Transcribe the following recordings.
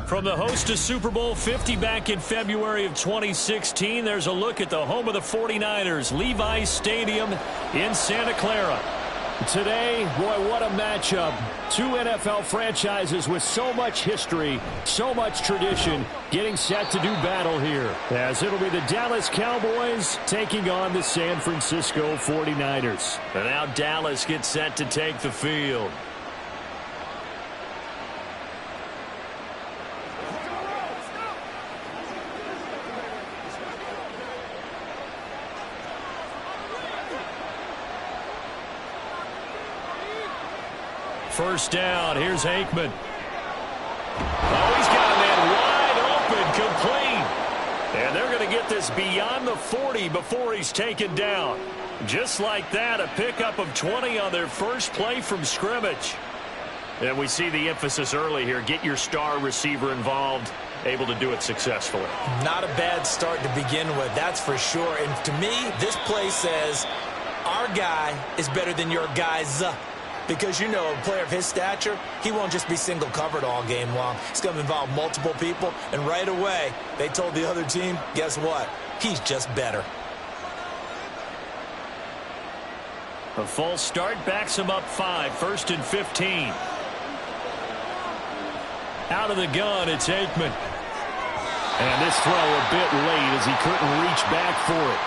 From the host to Super Bowl 50 back in February of 2016, there's a look at the home of the 49ers, Levi's Stadium in Santa Clara. Today, boy, what a matchup. Two NFL franchises with so much history, so much tradition, getting set to do battle here. As it'll be the Dallas Cowboys taking on the San Francisco 49ers. And now Dallas gets set to take the field. First down, here's Aikman. Oh, he's got a man wide open, complete. And they're going to get this beyond the 40 before he's taken down. Just like that, a pickup of 20 on their first play from scrimmage. And we see the emphasis early here. Get your star receiver involved, able to do it successfully. Not a bad start to begin with, that's for sure. And to me, this play says, our guy is better than your guy's. Because, you know, a player of his stature, he won't just be single covered all game long. It's going to involve multiple people. And right away, they told the other team, guess what? He's just better. A false start backs him up 5, 1st and 15. Out of the gun, it's Aikman. And this throw a bit late as he couldn't reach back for it.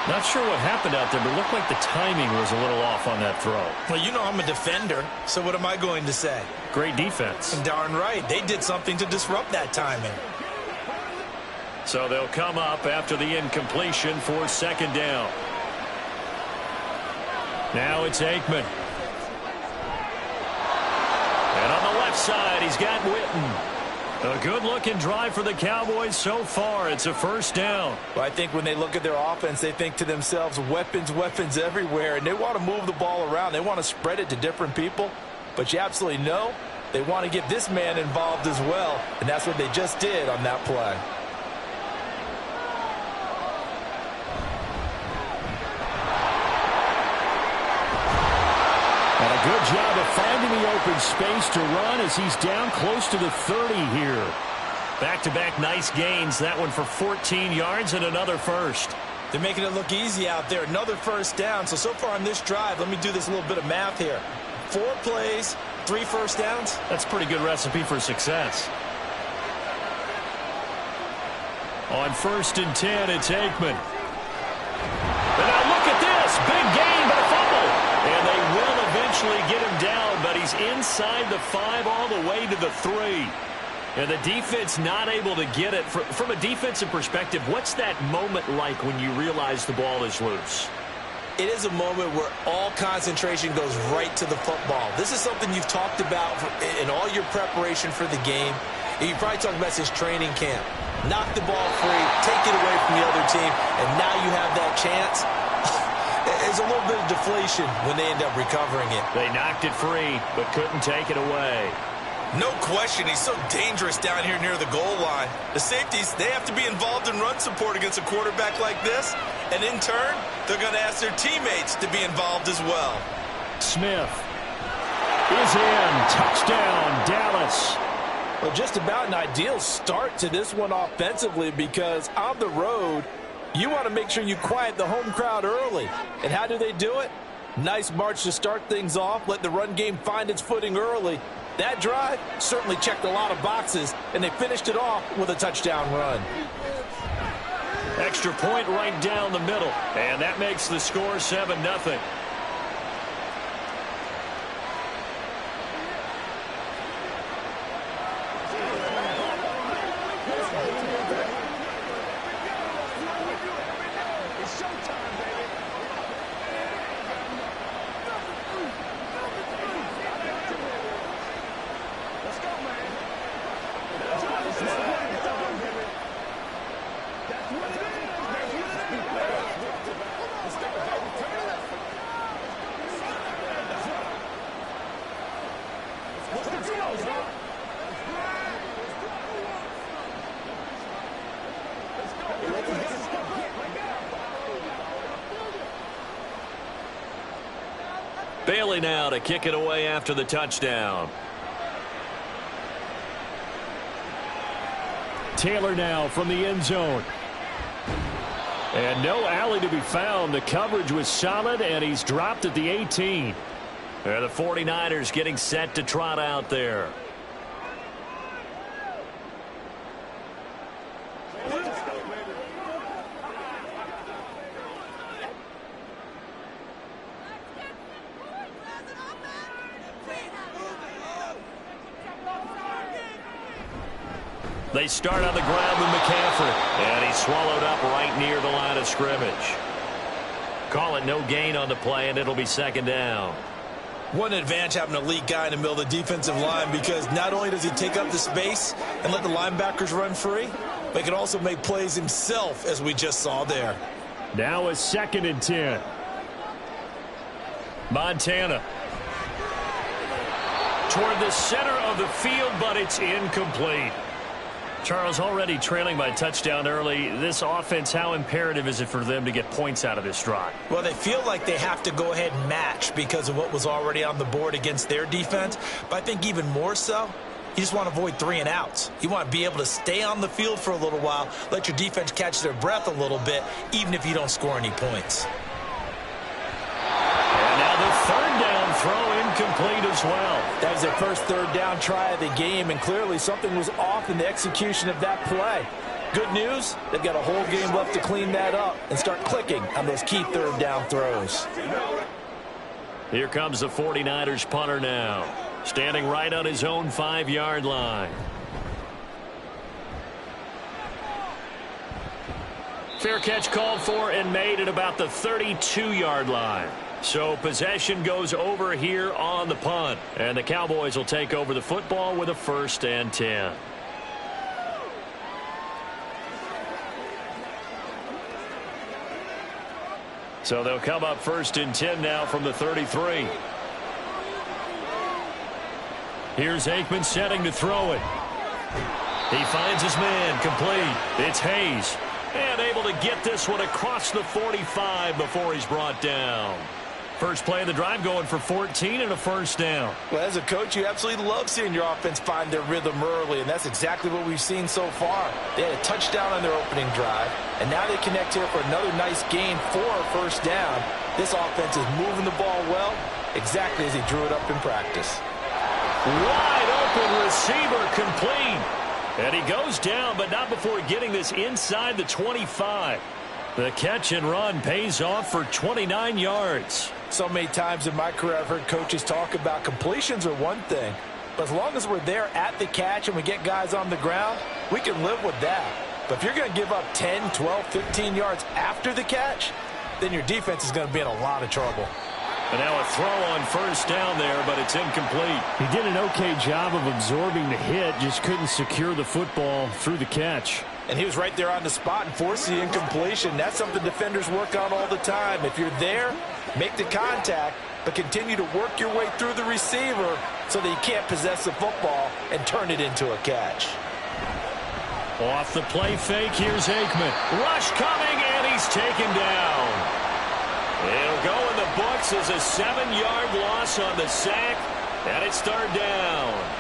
Not sure what happened out there, but it looked like the timing was a little off on that throw. Well, you know I'm a defender, so what am I going to say? Great defense. Darn right. They did something to disrupt that timing. So they'll come up after the incompletion for second down. Now it's Aikman. And on the left side, he's got Witten. A good-looking drive for the Cowboys so far. It's a first down. Well, I think when they look at their offense, they think to themselves, weapons, weapons everywhere. And they want to move the ball around. They want to spread it to different people. But you absolutely know they want to get this man involved as well. And that's what they just did on that play. And a good job of finding the open space to run as he's down close to the 30 here. Back-to-back nice gains. That one for 14 yards and another first. They're making it look easy out there. Another first down. So far on this drive, let me do this little bit of math here. 4 plays, 3 first downs. That's a pretty good recipe for success. On 1st and 10, it's Aikman. And now look at this. Big gain, but a fumble. And they will eventually get him down, but he's inside the 5 all the way to the 3. And the defense not able to get it. From a defensive perspective, what's that moment like when you realize the ball is loose? It is a moment where all concentration goes right to the football. This is something you've talked about in all your preparation for the game. And you probably talked about since training camp. Knock the ball free, take it away from the other team, and now you have that chance. There's a little bit of deflation when they end up recovering it. They knocked it free, but couldn't take it away. No question, he's so dangerous down here near the goal line. The safeties, they have to be involved in run support against a quarterback like this. And in turn, they're going to ask their teammates to be involved as well. Smith is in. Touchdown, Dallas. Well, just about an ideal start to this one offensively because on the road, you want to make sure you quiet the home crowd early. And how do they do it? Nice march to start things off. Let the run game find its footing early. That drive certainly checked a lot of boxes, and they finished it off with a touchdown run. Extra point right down the middle, and that makes the score 7-0. Bailey now to kick it away after the touchdown. Taylor now from the end zone. And no alley to be found. The coverage was solid, and he's dropped at the 18. And the 49ers getting set to trot out there. They start on the ground with McCaffrey, and he's swallowed up right near the line of scrimmage. Call it no gain on the play, and it'll be second down. What an advantage having an elite guy in the middle of the defensive line, because not only does he take up the space and let the linebackers run free, but he can also make plays himself, as we just saw there. Now a 2nd and 10. Montana. Toward the center of the field, but it's incomplete. Charles, already trailing by a touchdown early. This offense, how imperative is it for them to get points out of this drive? Well, they feel like they have to go ahead and match because of what was already on the board against their defense. But I think even more so, you just want to avoid 3 and outs. You want to be able to stay on the field for a little while, let your defense catch their breath a little bit, even if you don't score any points. And now the 3rd down throw incomplete as well. That was their first 3rd down try of the game, and clearly something was off in the execution of that play. Good news, they've got a whole game left to clean that up and start clicking on those key 3rd down throws. Here comes the 49ers punter now, standing right on his own 5-yard line. Fair catch called for and made at about the 32-yard line. So possession goes over here on the punt. And the Cowboys will take over the football with a 1st and 10. So they'll come up 1st and 10 now from the 33. Here's Aikman setting to throw it. He finds his man, complete. It's Hayes. And able to get this one across the 45 before he's brought down. First play of the drive going for 14 and a 1st down. Well, as a coach, you absolutely love seeing your offense find their rhythm early, and that's exactly what we've seen so far. They had a touchdown on their opening drive, and now they connect here for another nice gain for a 1st down. This offense is moving the ball well, exactly as he drew it up in practice. Wide open receiver, complete. And he goes down, but not before getting this inside the 25. The catch and run pays off for 29 yards. So many times in my career I've heard coaches talk about completions are one thing, but as long as we're there at the catch and we get guys on the ground, we can live with that. But if you're going to give up 10, 12, 15 yards after the catch, then your defense is going to be in a lot of trouble. And now a throw on 1st down there, but it's incomplete. He did an okay job of absorbing the hit, just couldn't secure the football through the catch. And he was right there on the spot and forced the incompletion. That's something defenders work on all the time. If you're there, make the contact, but continue to work your way through the receiver so that you can't possess the football and turn it into a catch. Off the play fake, here's Aikman. Rush coming, and he's taken down. It'll go in the books as a 7-yard loss on the sack, and it's 3rd down.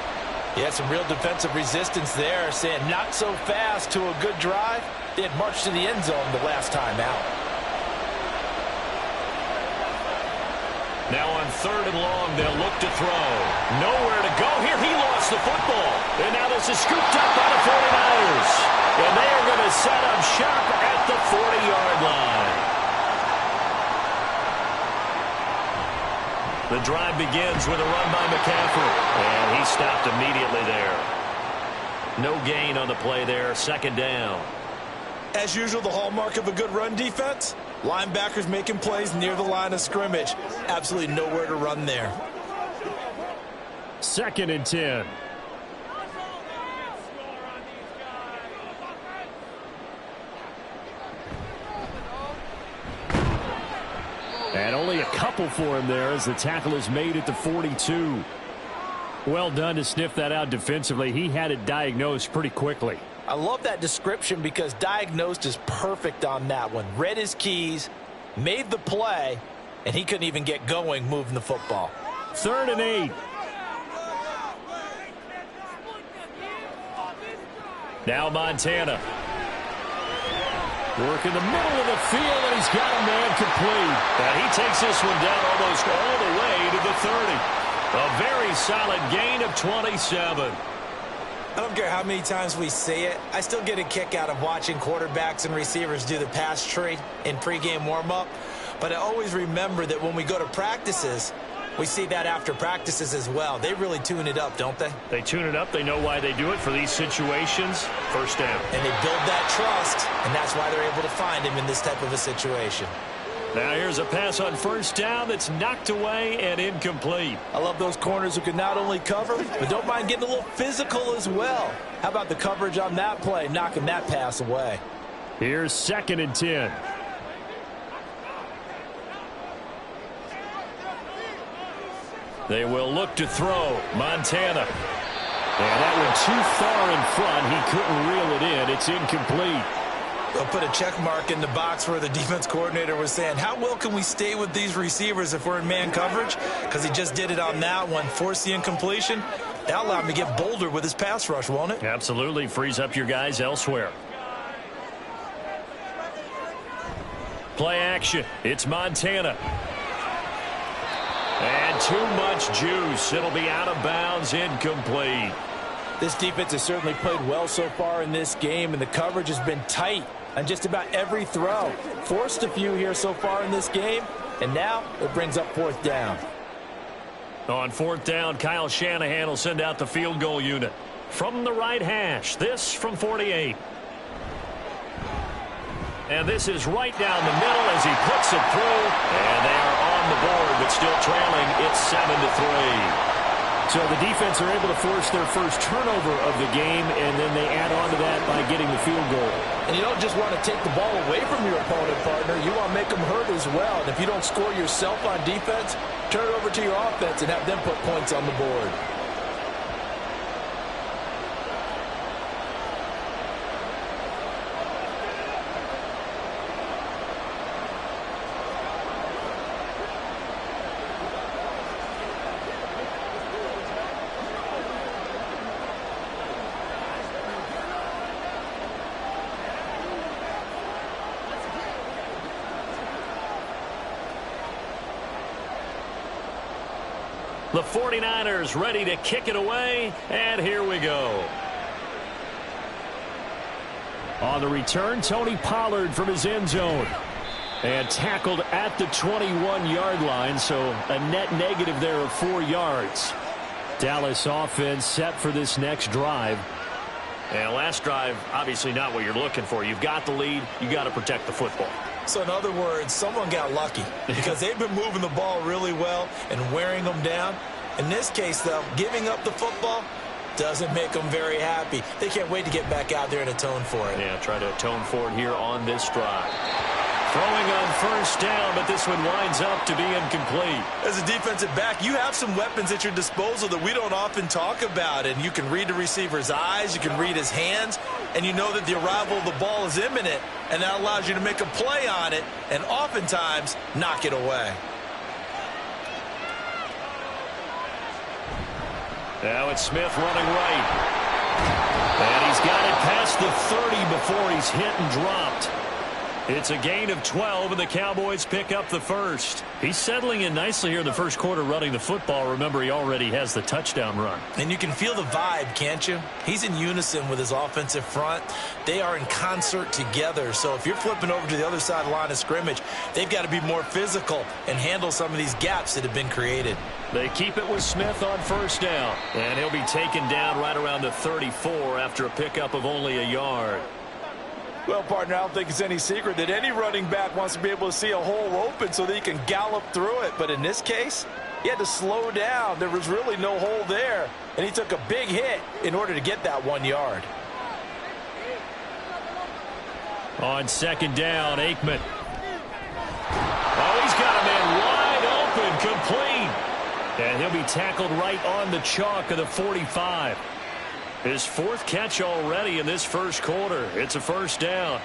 Yeah, some real defensive resistance there, saying not so fast to a good drive. They had marched to the end zone the last time out. Now on 3rd and long, they'll look to throw. Nowhere to go here. He lost the football. And now this is scooped up by the 49ers. And they are going to set up shop at the 40-yard line. The drive begins with a run by McCaffrey. And he stopped immediately there. No gain on the play there. 2nd down. As usual, the hallmark of a good run defense, linebackers making plays near the line of scrimmage. Absolutely nowhere to run there. 2nd and 10. And only a couple for him there as the tackle is made at the 42. Well done to sniff that out defensively. He had it diagnosed pretty quickly. I love that description because diagnosed is perfect on that one. Read his keys, made the play, and he couldn't even get going moving the football. 3rd and 8. Now Montana. Working the middle of the field, and he's got a man complete. And he takes this one down almost all the way to the 30. A very solid gain of 27. I don't care how many times we see it. I still get a kick out of watching quarterbacks and receivers do the pass tree in pregame warm-up. But I always remember that when we go to practices, we see that after practices as well. They really tune it up, don't they? They tune it up. They know why they do it for these situations. First down. And they build that trust, and that's why they're able to find him in this type of a situation. Now here's a pass on first down that's knocked away and incomplete. I love those corners who can not only cover, but don't mind getting a little physical as well. How about the coverage on that play, knocking that pass away? Here's 2nd and 10. They will look to throw. Montana. And that one too far in front. He couldn't reel it in. It's incomplete. They'll put a check mark in the box where the defense coordinator was saying, how well can we stay with these receivers if we're in man coverage? Because he just did it on that one. Force the incompletion. That'll allow him to get bolder with his pass rush, won't it? Absolutely. Frees up your guys elsewhere. Play action. It's Montana. And too much juice. It'll be out of bounds, incomplete. This defense has certainly played well so far in this game, and the coverage has been tight on just about every throw. Forced a few here so far in this game, and now it brings up 4th down. On 4th down, Kyle Shanahan will send out the field goal unit. From the right hash, this from 48. And this is right down the middle as he puts it through. And they are on the board, but still trailing. It's 7-3. So the defense are able to force their first turnover of the game, and then they add on to that by getting the field goal. And you don't just want to take the ball away from your opponent, partner. You want to make them hurt as well. And if you don't score yourself on defense, turn it over to your offense and have them put points on the board. The 49ers ready to kick it away, and here we go. On the return, Tony Pollard from his end zone. And tackled at the 21-yard line, so a net negative there of 4 yards. Dallas offense set for this next drive. And last drive, obviously not what you're looking for. You've got the lead. You got to protect the football. So in other words, someone got lucky because they've been moving the ball really well and wearing them down. In this case, though, giving up the football doesn't make them very happy. They can't wait to get back out there and atone for it. Yeah, try to atone for it here on this drive. Throwing on first down, but this one winds up to be incomplete. As a defensive back, you have some weapons at your disposal that we don't often talk about. And you can read the receiver's eyes, you can read his hands, and you know that the arrival of the ball is imminent, and that allows you to make a play on it and oftentimes knock it away. Now it's Smith running right. And he's got it past the 30 before he's hit and dropped. It's a gain of 12, and the Cowboys pick up the first. He's settling in nicely here in the first quarter running the football. Remember, he already has the touchdown run. And you can feel the vibe, can't you? He's in unison with his offensive front. They are in concert together. So if you're flipping over to the other side of the line of scrimmage, they've got to be more physical and handle some of these gaps that have been created. They keep it with Smith on first down. And he'll be taken down right around the 34 after a pickup of only a yard. Well, partner, I don't think it's any secret that any running back wants to be able to see a hole open so that he can gallop through it. But in this case, he had to slow down. There was really no hole there, and he took a big hit in order to get that 1 yard. On second down, Aikman. Oh, he's got a man wide open, complete. And he'll be tackled right on the chalk of the 45. His 4th catch already in this first quarter. It's a first down.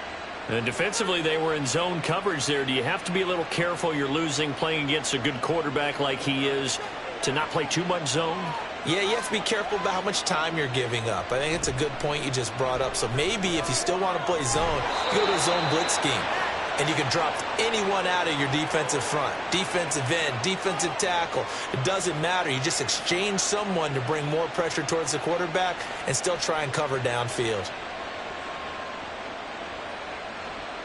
And defensively, they were in zone coverage there. Do you have to be a little careful? You're losing playing against a good quarterback like he is to not play too much zone? Yeah, you have to be careful about how much time you're giving up. I think it's a good point you just brought up. So maybe if you still want to play zone, you go to a zone blitz scheme. And you can drop anyone out of your defensive front. Defensive end, defensive tackle. It doesn't matter. You just exchange someone to bring more pressure towards the quarterback and still try and cover downfield.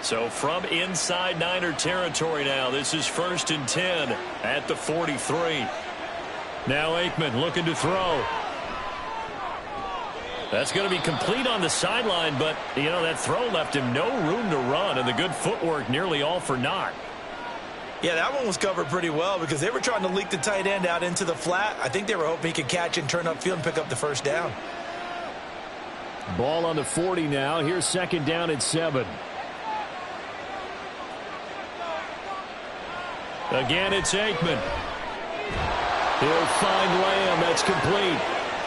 So from inside Niner territory now, this is 1st and 10 at the 43. Now Aikman looking to throw. That's going to be complete on the sideline, but, you know, that throw left him no room to run, and the good footwork nearly all for naught. Yeah, that one was covered pretty well because they were trying to leak the tight end out into the flat. I think they were hoping he could catch and turn upfield and pick up the first down. Ball on the 40 now. Here's 2nd down and 7. Again, it's Aikman. He'll find Lamb. That's complete.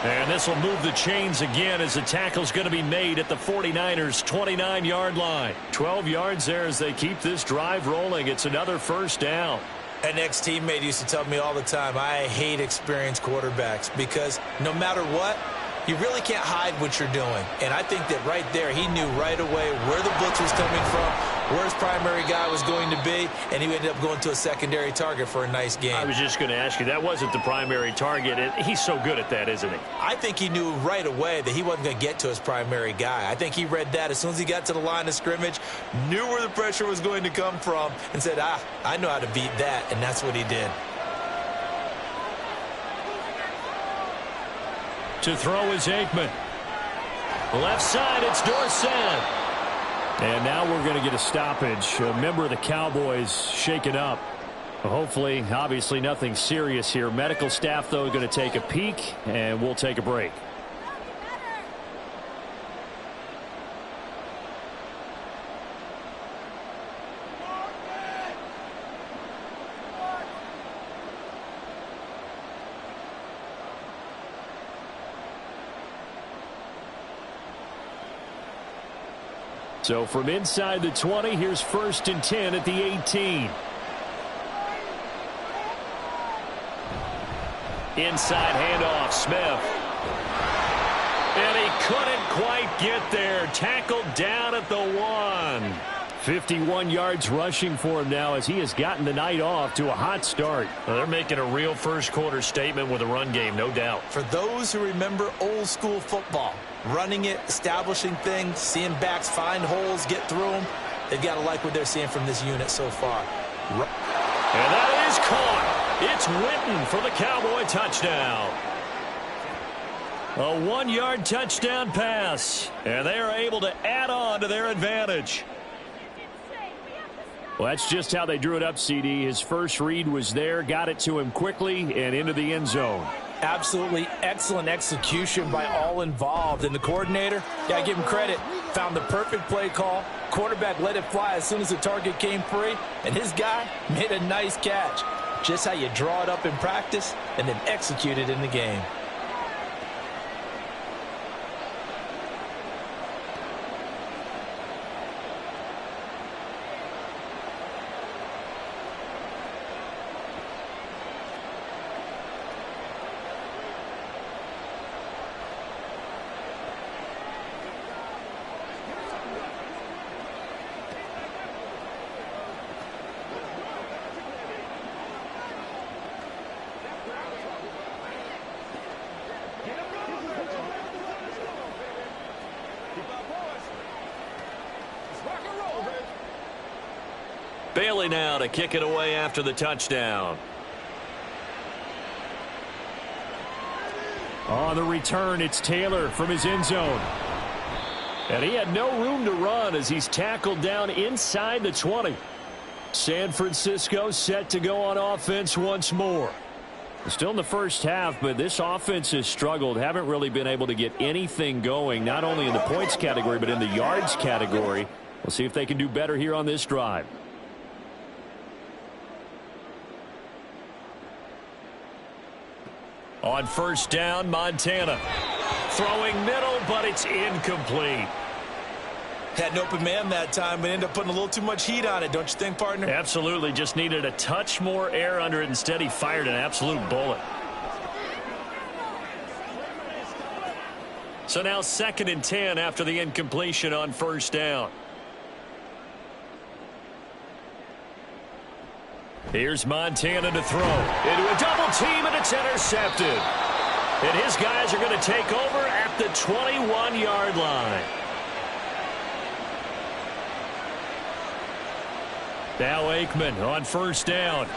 And this will move the chains again as the tackle's going to be made at the 49ers' 29-yard line. 12 yards there as they keep this drive rolling. It's another first down. An ex-teammate used to tell me all the time, I hate experienced quarterbacks because no matter what, you really can't hide what you're doing. And I think that right there, he knew right away where the blitz was coming from, where his primary guy was going to be, and he ended up going to a secondary target for a nice game. I was just going to ask you, that wasn't the primary target. He's so good at that, isn't he? I think he knew right away that he wasn't going to get to his primary guy. I think he read that as soon as he got to the line of scrimmage, knew where the pressure was going to come from, and said, I know how to beat that, and that's what he did. To throw is Aikman. Left side, it's Dorsett. And now we're going to get a stoppage. A member of the Cowboys shaken up. Hopefully, obviously nothing serious here. Medical staff, though, going to take a peek, and we'll take a break. So from inside the 20, here's 1st and 10 at the 18. Inside handoff, Smith. And he couldn't quite get there. Tackled down at the 1. 51 yards rushing for him now as he has gotten the night off to a hot start. Well, they're making a real first-quarter statement with a run game, no doubt. For those who remember old-school football, running it, establishing things, seeing backs find holes, get through them, they've got to like what they're seeing from this unit so far. And that is caught. It's Witten for the Cowboy touchdown. A 1-yard touchdown pass, and they are able to add on to their advantage. Well, that's just how they drew it up, CD. His first read was there, got it to him quickly, and into the end zone. Absolutely excellent execution by all involved. And the coordinator, yeah, give him credit, found the perfect play call. Quarterback let it fly as soon as the target came free, and his guy made a nice catch. Just how you draw it up in practice and then execute it in the game. Bailey now to kick it away after the touchdown. On the return, it's Taylor from his end zone. And he had no room to run as he's tackled down inside the 20. San Francisco set to go on offense once more. Still in the first half, but this offense has struggled. Haven't really been able to get anything going, not only in the points category, but in the yards category. We'll see if they can do better here on this drive. On first down, Montana. Throwing middle, but it's incomplete. Had an open man that time, but ended up putting a little too much heat on it, don't you think, partner? Absolutely. Just needed a touch more air under it. Instead, he fired an absolute bullet. So now 2nd and 10 after the incompletion on first down. Here's Montana to throw. Into a double team, and it's intercepted. And his guys are going to take over at the 21-yard line. Now Aikman on first down.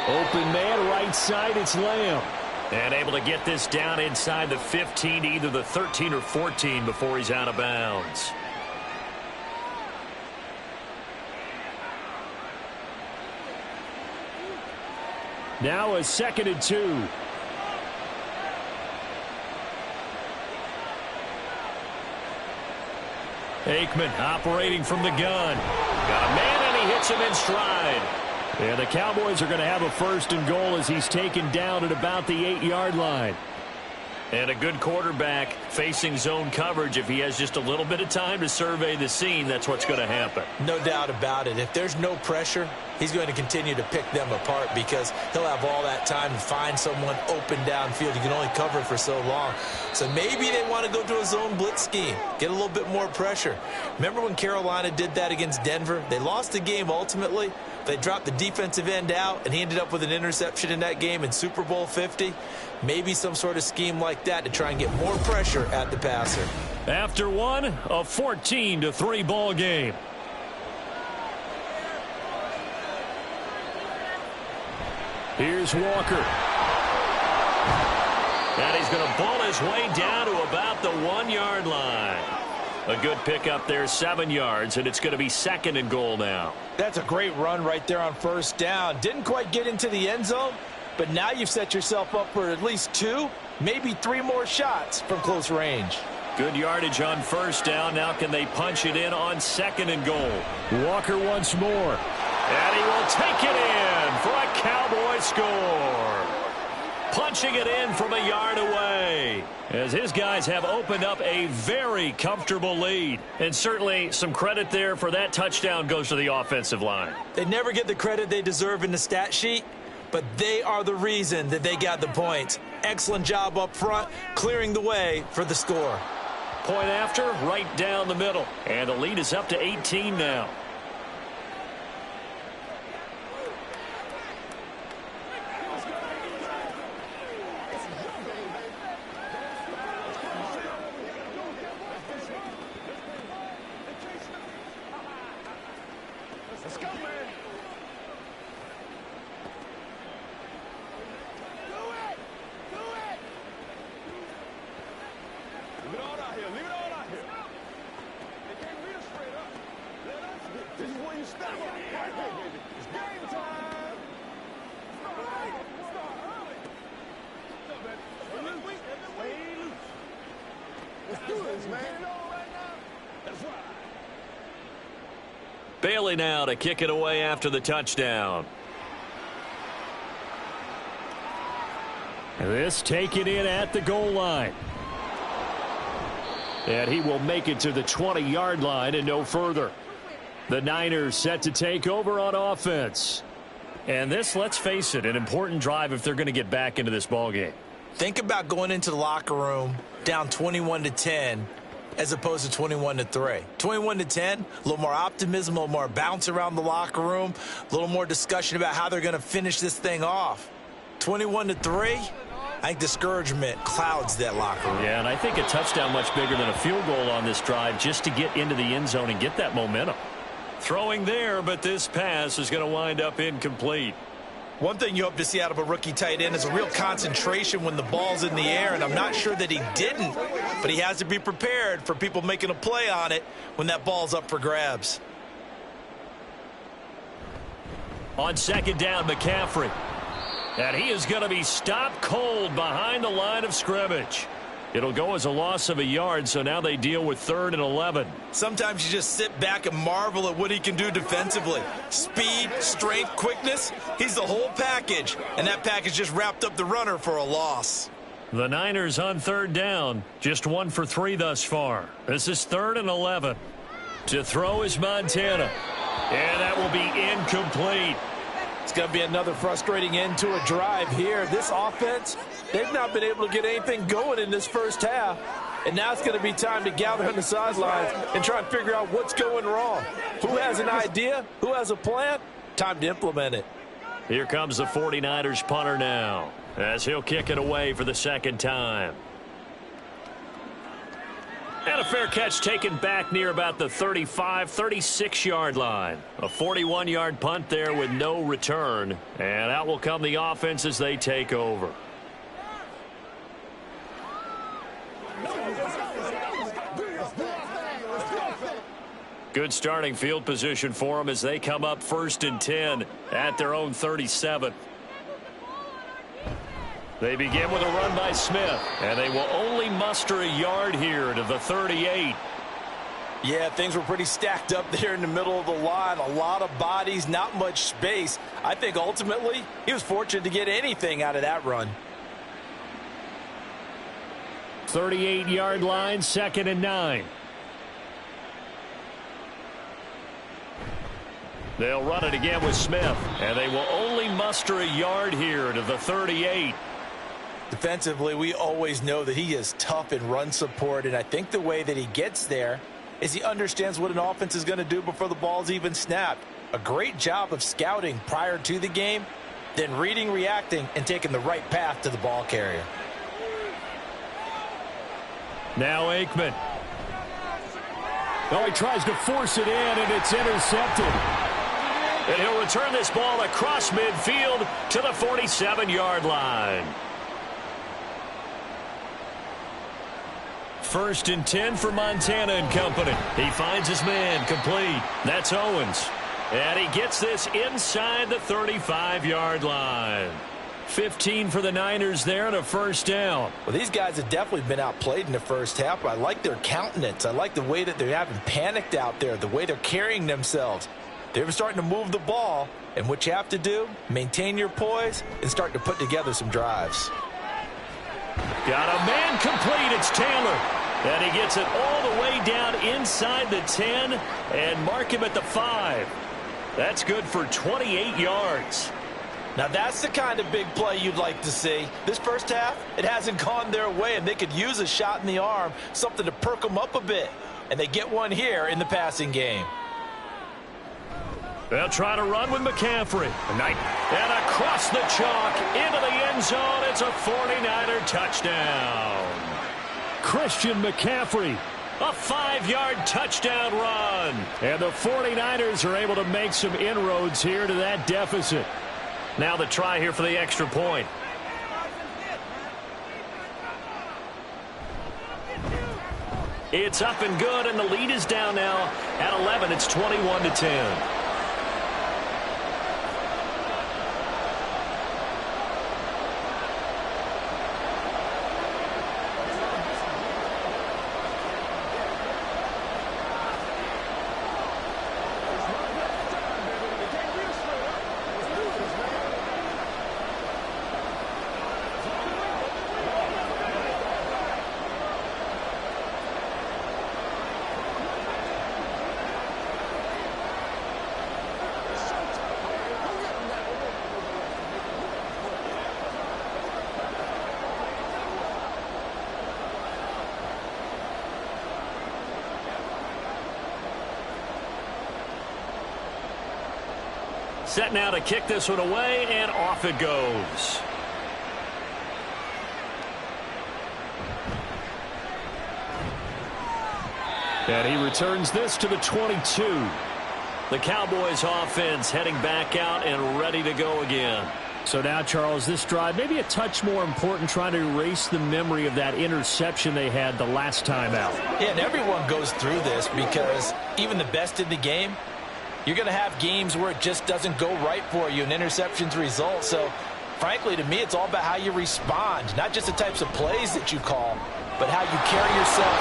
Open man, right side, it's Lamb. And able to get this down inside the 15 to either the 13 or 14 before he's out of bounds. Now a 2nd and 2. Aikman operating from the gun. Got a man, and he hits him in stride. And the Cowboys are going to have a 1st and goal as he's taken down at about the 8-yard line. And a good quarterback facing zone coverage. If he has just a little bit of time to survey the scene, that's what's going to happen. No doubt about it. If there's no pressure, he's going to continue to pick them apart because he'll have all that time to find someone open downfield. You can only cover for so long. So maybe they want to go to a zone blitz scheme, get a little bit more pressure. Remember when Carolina did that against Denver? They lost the game ultimately. They dropped the defensive end out, and he ended up with an interception in that game in Super Bowl 50. Maybe some sort of scheme like that to try and get more pressure at the passer. After one, a 14-3 ball game. Here's Walker. And he's going to ball his way down to about the 1-yard line. A good pickup there, 7 yards, and it's going to be 2nd and goal now. That's a great run right there on first down. Didn't quite get into the end zone, but now you've set yourself up for at least 2, maybe 3 more shots from close range. Good yardage on first down. Now can they punch it in on 2nd and goal? Walker once more. And he will take it in for a Cowboy score. Punching it in from a yard away as his guys have opened up a very comfortable lead. And certainly some credit there for that touchdown goes to the offensive line. They never get the credit they deserve in the stat sheet, but they are the reason that they got the points. Excellent job up front, clearing the way for the score. Point after, right down the middle. And the lead is up to 18 now. Bailey now to kick it away after the touchdown. This taken in at the goal line. And he will make it to the 20-yard line and no further. The Niners set to take over on offense. And this, let's face it, an important drive if they're going to get back into this ballgame. Think about going into the locker room down 21-10 as opposed to 21-3. 21-10, a little more optimism, a little more bounce around the locker room, a little more discussion about how they're going to finish this thing off. 21-3, I think discouragement clouds that locker room. Yeah, and I think a touchdown much bigger than a field goal on this drive just to get into the end zone and get that momentum. Throwing there, but this pass is going to wind up incomplete. One thing you hope to see out of a rookie tight end is a real concentration when the ball's in the air, and I'm not sure that he didn't, but he has to be prepared for people making a play on it when that ball's up for grabs. On second down, McCaffrey. And he is going to be stopped cold behind the line of scrimmage. It'll go as a loss of a yard, so now they deal with 3rd and 11. Sometimes you just sit back and marvel at what he can do defensively. Speed, strength, quickness, he's the whole package. And that package just wrapped up the runner for a loss. The Niners on 3rd down, just 1 for 3 thus far. This is 3rd and 11. To throw is Montana. And that will be incomplete. It's going to be another frustrating end to a drive here. This offense, they've not been able to get anything going in this first half. And now it's going to be time to gather on the sidelines and try and figure out what's going wrong. Who has an idea? Who has a plan? Time to implement it. Here comes the 49ers punter now, as he'll kick it away for the second time. And a fair catch taken back near about the 35, 36-yard line. A 41-yard punt there with no return. And out will come the offense as they take over. Good starting field position for them as they come up 1st and 10 at their own 37. They begin with a run by Smith, and they will only muster a yard here to the 38. Yeah, things were pretty stacked up there in the middle of the line. A lot of bodies, not much space. I think ultimately he was fortunate to get anything out of that run. 38-yard line, 2nd and 9. They'll run it again with Smith, and they will only muster a yard here to the 38. Defensively, we always know that he is tough in run support, and I think the way that he gets there is he understands what an offense is going to do before the ball's even snapped. A great job of scouting prior to the game, then reading, reacting, and taking the right path to the ball carrier. Now Aikman. Oh, he tries to force it in, and it's intercepted. And he'll return this ball across midfield to the 47-yard line. 1st and 10 for Montana and company. He finds his man complete. That's Owens. And he gets this inside the 35-yard line. 15 for the Niners there and a 1st down. Well, these guys have definitely been outplayed in the first half, but I like their countenance. I like the way that they haven't panicked out there, the way they're carrying themselves. They're starting to move the ball, and what you have to do, maintain your poise and start to put together some drives. Got a man complete. It's Taylor. And he gets it all the way down inside the 10 and mark him at the 5. That's good for 28 yards. Now that's the kind of big play you'd like to see. This first half, it hasn't gone their way, and they could use a shot in the arm, something to perk them up a bit. And they get one here in the passing game. They'll try to run with McCaffrey. And across the chalk into the end zone. It's a 49er touchdown. Christian McCaffrey. A 5-yard touchdown run. And the 49ers are able to make some inroads here to that deficit. Now the try here for the extra point. It's up and good, and the lead is down now at 11. It's 21-10. Set now to kick this one away, and off it goes. And he returns this to the 22. The Cowboys offense heading back out and ready to go again. So now, Charles, this drive maybe a touch more important, trying to erase the memory of that interception they had the last time out. Yeah, and everyone goes through this because even the best in the game, you're going to have games where it just doesn't go right for you and interceptions result. So, frankly, to me, it's all about how you respond, not just the types of plays that you call, but how you carry yourself,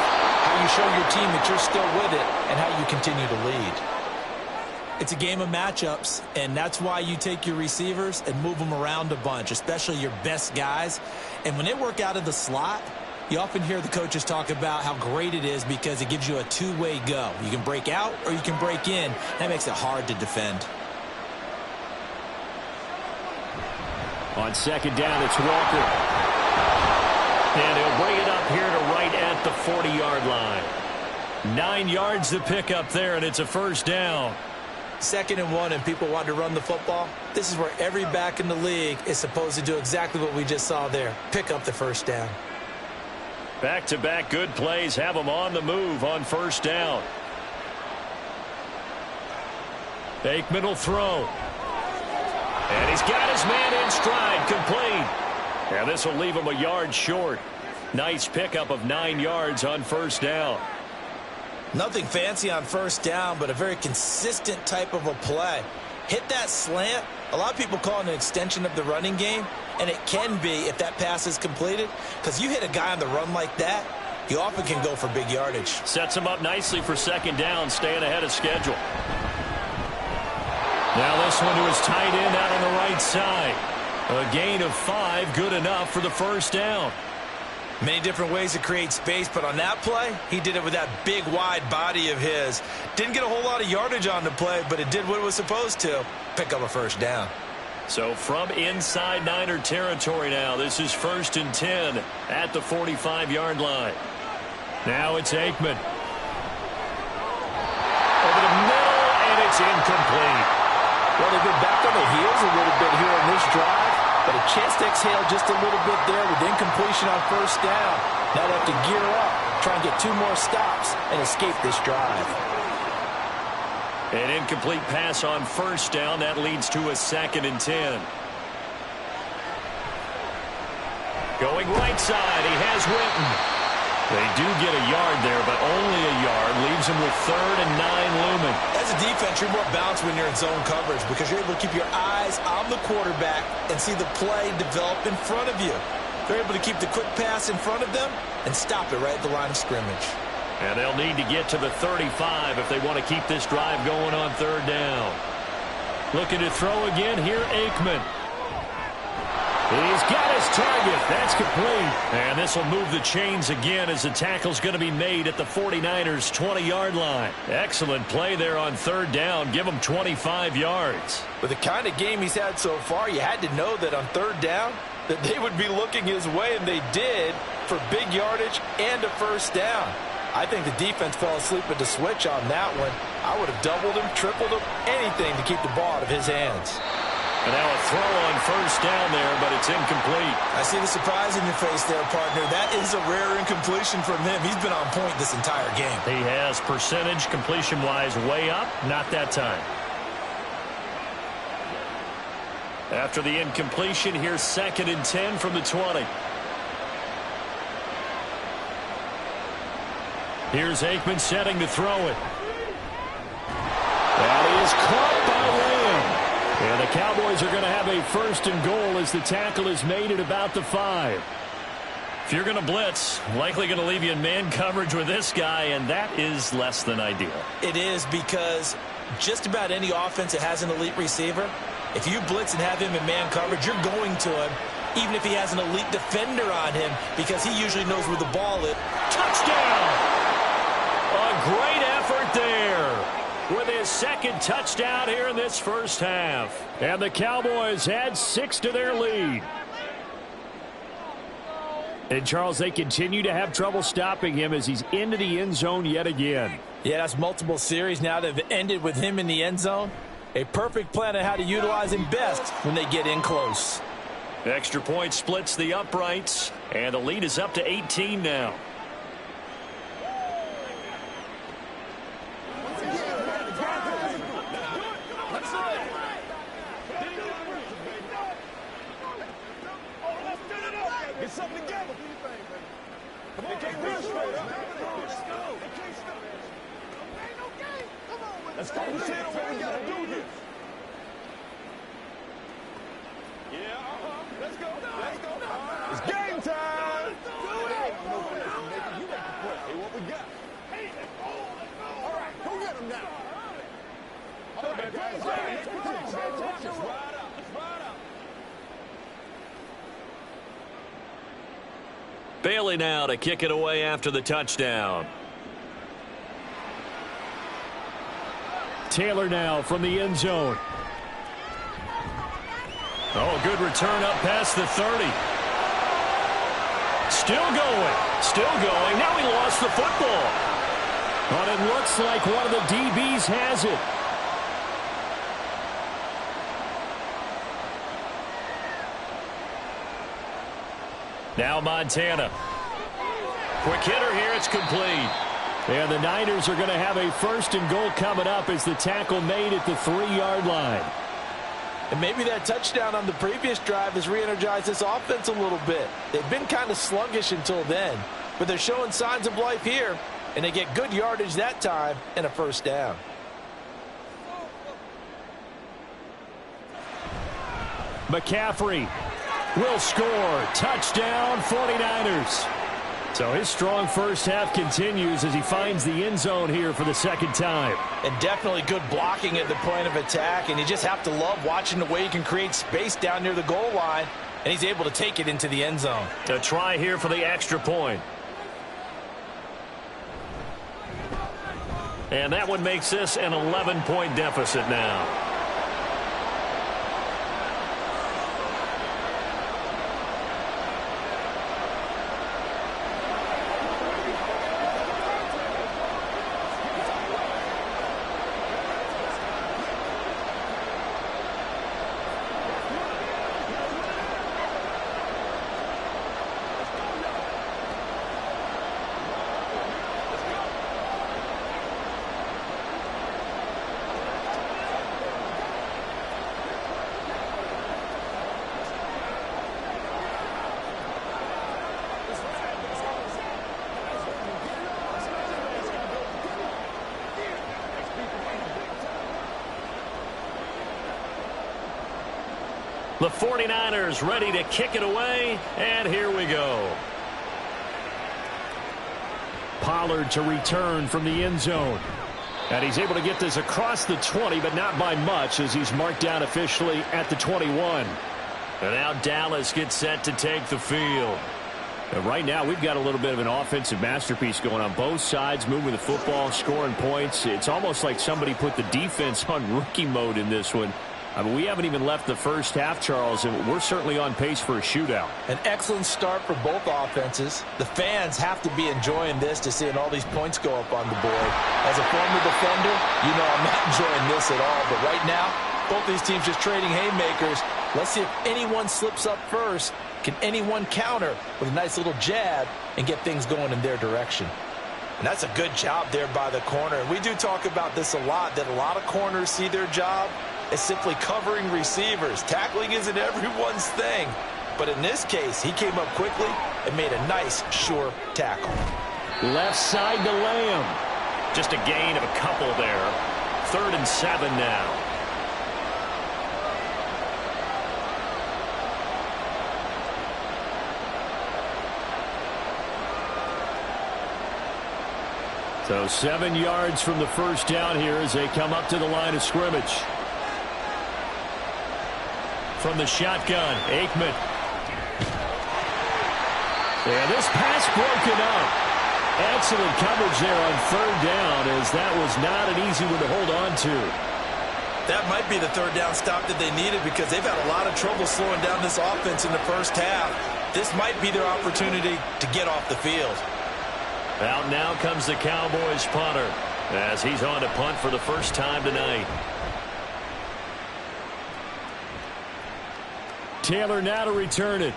how you show your team that you're still with it, and how you continue to lead. It's a game of matchups, and that's why you take your receivers and move them around a bunch, especially your best guys. And when they work out of the slot, you often hear the coaches talk about how great it is because it gives you a two-way go. You can break out or you can break in. That makes it hard to defend. On second down, it's Walker. And he'll bring it up here to right at at the 40-yard line. 9 yards to pick up there, and it's a first down. 2nd and 1, and people want to run the football. This is where every back in the league is supposed to do exactly what we just saw there. Pick up the first down. Back-to-back good plays have them on the move on first down. Aikman will throw. And he's got his man in stride, complete. And this will leave him a yard short. Nice pickup of 9 yards on first down. Nothing fancy on first down, but a very consistent type of a play. Hit that slant. A lot of people call it an extension of the running game, and it can be if that pass is completed, because you hit a guy on the run like that, you often can go for big yardage. Sets him up nicely for second down, staying ahead of schedule. Now this one to his tight end out on the right side. A gain of 5, good enough for the first down. Many different ways to create space, but on that play, he did it with that big, wide body of his. Didn't get a whole lot of yardage on the play, but it did what it was supposed to. Pick up a first down. So from inside Niner territory now, this is 1st and 10 at the 45-yard line. Now it's Aikman. Over the middle, and it's incomplete. Well, they've been back on the heels a little bit here in this drive. But a chance to exhale just a little bit there with incompletion on first down. Now they have to gear up, try and get 2 more stops, and escape this drive. An incomplete pass on first down. That leads to a 2nd and 10. Going right side, he has Witten. They do get a yard there, but only a yard. Leaves him with 3rd and 9 looming. As a defense, you're more balanced when you're in zone coverage because you're able to keep your eyes on the quarterback and see the play develop in front of you. They're able to keep the quick pass in front of them and stop it right at the line of scrimmage. And they'll need to get to the 35 if they want to keep this drive going on 3rd down. Looking to throw again here, Aikman. He's got his target. That's complete. And this will move the chains again as the tackle's going to be made at the 49ers' 20-yard line. Excellent play there on 3rd down. Give him 25 yards. With the kind of game he's had so far, you had to know that on 3rd down that they would be looking his way, and they did, for big yardage and a first down. I think the defense fell asleep at the switch on that one. I would have doubled him, tripled him, anything to keep the ball out of his hands. And now a throw on first down there, but it's incomplete. I see the surprise in your face there, partner. That is a rare incompletion from him. He's been on point this entire game. He has percentage completion-wise way up. Not that time. After the incompletion, here's 2nd and 10 from the 20. Here's Aikman setting to throw it. That is caught by Lamb. And the Cowboys are going to have a 1st and goal as the tackle is made at about the 5. If you're going to blitz, likely going to leave you in man coverage with this guy, and that is less than ideal. It is, because just about any offense that has an elite receiver, if you blitz and have him in man coverage, you're going to him, even if he has an elite defender on him, because he usually knows where the ball is. Touchdown! A great effort there with his 2nd touchdown here in this first half. And the Cowboys add 6 to their lead. And, Charles, they continue to have trouble stopping him as he's into the end zone yet again. Yeah, that's multiple series now that have ended with him in the end zone. A perfect plan on how to utilize him best when they get in close. Extra point splits the uprights, and the lead is up to 18 now. Let's go. What we gotta do here. Let's go. It's game time. Hey, what we got? All right, go get him now. Let's ride out. Bailey now to kick it away after the touchdown. Taylor now from the end zone. Oh, good return up past the 30. Still going. Still going. Now he lost the football. But it looks like one of the DBs has it. Now Montana. Quick hitter here. It's complete. And the Niners are going to have a 1st and goal coming up as the tackle made at the 3-yard line. And maybe that touchdown on the previous drive has re-energized this offense a little bit. They've been kind of sluggish until then, but they're showing signs of life here, and they get good yardage that time and a 1st down. McCaffrey will score. Touchdown, 49ers. So his strong first half continues as he finds the end zone here for the 2nd time. And definitely good blocking at the point of attack, and you just have to love watching the way he can create space down near the goal line, and he's able to take it into the end zone. A try here for the extra point. And that one makes this an 11-point deficit now. The 49ers ready to kick it away, and here we go. Pollard to return from the end zone. And he's able to get this across the 20, but not by much as he's marked down officially at the 21. And now Dallas gets set to take the field. And right now we've got a little bit of an offensive masterpiece going on both sides, moving the football, scoring points. It's almost like somebody put the defense on rookie mode in this one. I mean, we haven't even left the first half, Charles, and we're certainly on pace for a shootout. An excellent start for both offenses. The fans have to be enjoying this to seeing all these points go up on the board. As a former defender, you know I'm not enjoying this at all. But right now, both these teams just trading haymakers. Let's see if anyone slips up first. Can anyone counter with a nice little jab and get things going in their direction? And that's a good job there by the corner. And we do talk about this a lot, that a lot of corners see their job is simply covering receivers. Tackling isn't everyone's thing. But in this case, he came up quickly and made a nice, sure tackle. Left side to Lamb. Just a gain of a couple there. 3rd and 7 now. So 7 yards from the first down here as they come up to the line of scrimmage. From the shotgun, Aikman. Yeah, this pass broken up. Excellent coverage there on 3rd down as that was not an easy one to hold on to. That might be the 3rd down stop that they needed because they've had a lot of trouble slowing down this offense in the first half. This might be their opportunity to get off the field. Out now comes the Cowboys punter as he's on to punt for the first time tonight. Taylor now to return it.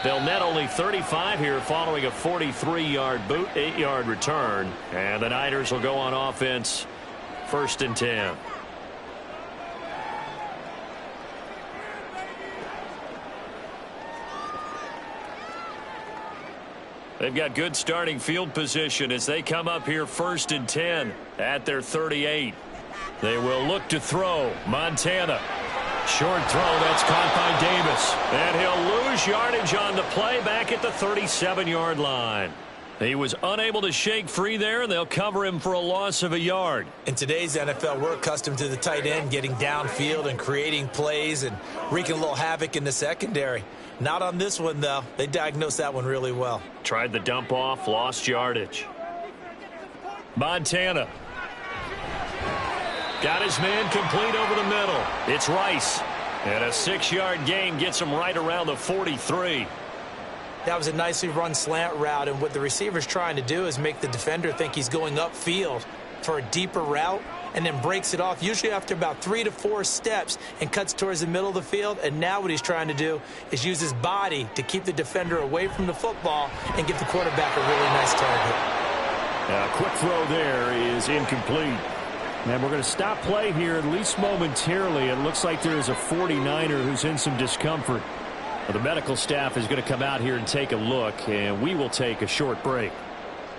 They'll net only 35 here following a 43-yard boot, 8-yard return. And the Niners will go on offense, 1st and 10. They've got good starting field position as they come up here 1st and 10 at their 38. They will look to throw. Montana. Short throw, that's caught by Davis. And he'll lose yardage on the play back at the 37-yard line. He was unable to shake free there, and they'll cover him for a loss of a yard. In today's NFL, we're accustomed to the tight end getting downfield and creating plays and wreaking a little havoc in the secondary. Not on this one, though. They diagnosed that one really well. Tried the dump off, lost yardage. Montana. Got his man complete over the middle. It's Rice. And a 6-yard gain gets him right around the 43. That was a nicely run slant route, and what the receiver's trying to do is make the defender think he's going upfield for a deeper route, and then breaks it off, usually after about 3 to 4 steps, and cuts towards the middle of the field. And now what he's trying to do is use his body to keep the defender away from the football and give the quarterback a really nice target. A quick throw there is incomplete. And we're going to stop play here, at least momentarily. It looks like there is a 49er who's in some discomfort. Well, the medical staff is going to come out here and take a look, and we will take a short break.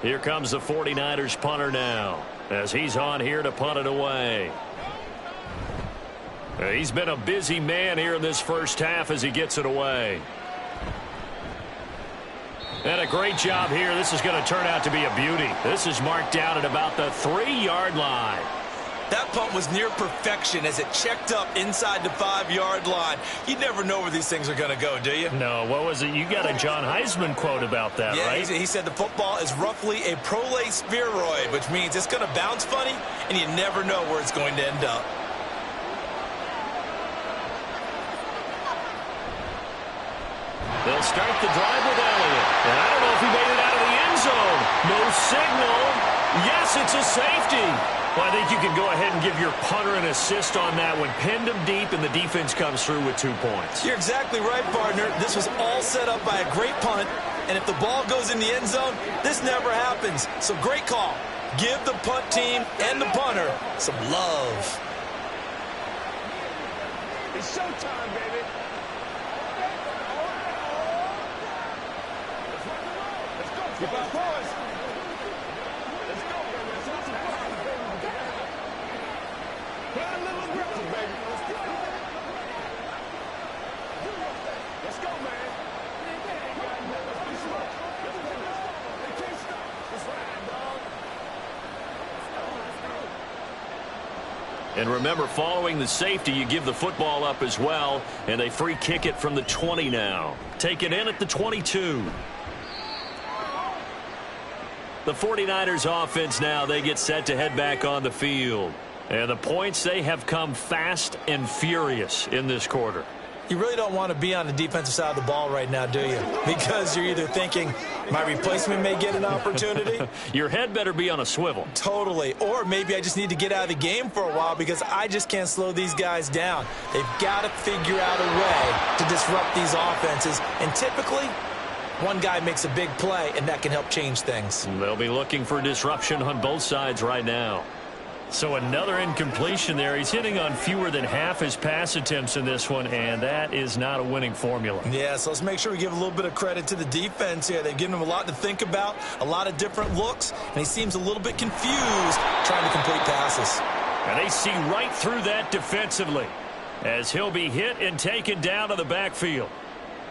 Here comes the 49ers punter now, as he's on here to punt it away. He's been a busy man here in this first half as he gets it away. And a great job here. This is going to turn out to be a beauty. This is marked down at about the 3-yard line. That punt was near perfection as it checked up inside the 5-yard line. You never know where these things are going to go, do you? No, what was it? You got a John Heisman quote about that, right? Yeah, he said the football is roughly a prolate spheroid, which means it's going to bounce funny, and you never know where it's going to end up. They'll start the drive with Elliott. And I don't know if he made it out of the end zone. No signal. Yes, it's a safety. Well, I think you can go ahead and give your punter an assist on that one. Pinned him deep, and the defense comes through with 2 points. You're exactly right, partner. This was all set up by a great punt, and if the ball goes in the end zone, this never happens. So great call. Give the punt team and the punter some love. It's showtime, baby. Let's go, boys. Let's go, baby. Play a little aggressive, baby. Let's go, man. They can't stop. It's right, dog. And remember, following the safety, you give the football up as well, and they free kick it from the 20 now. Take it in at the 22. The 49ers offense now, they get set to head back on the field. And the points, they have come fast and furious in this quarter. You really don't want to be on the defensive side of the ball right now, do you? Because you're either thinking, my replacement may get an opportunity. Your head better be on a swivel. Totally. Or maybe I just need to get out of the game for a while because I just can't slow these guys down. They've got to figure out a way to disrupt these offenses. And typically, one guy makes a big play, and that can help change things. They'll be looking for disruption on both sides right now. So another incompletion there. He's hitting on fewer than half his pass attempts in this one, and that is not a winning formula. Yeah, so let's make sure we give a little bit of credit to the defense here. They've given him a lot to think about, a lot of different looks, and he seems a little bit confused trying to complete passes. And they see right through that defensively as he'll be hit and taken down to the backfield.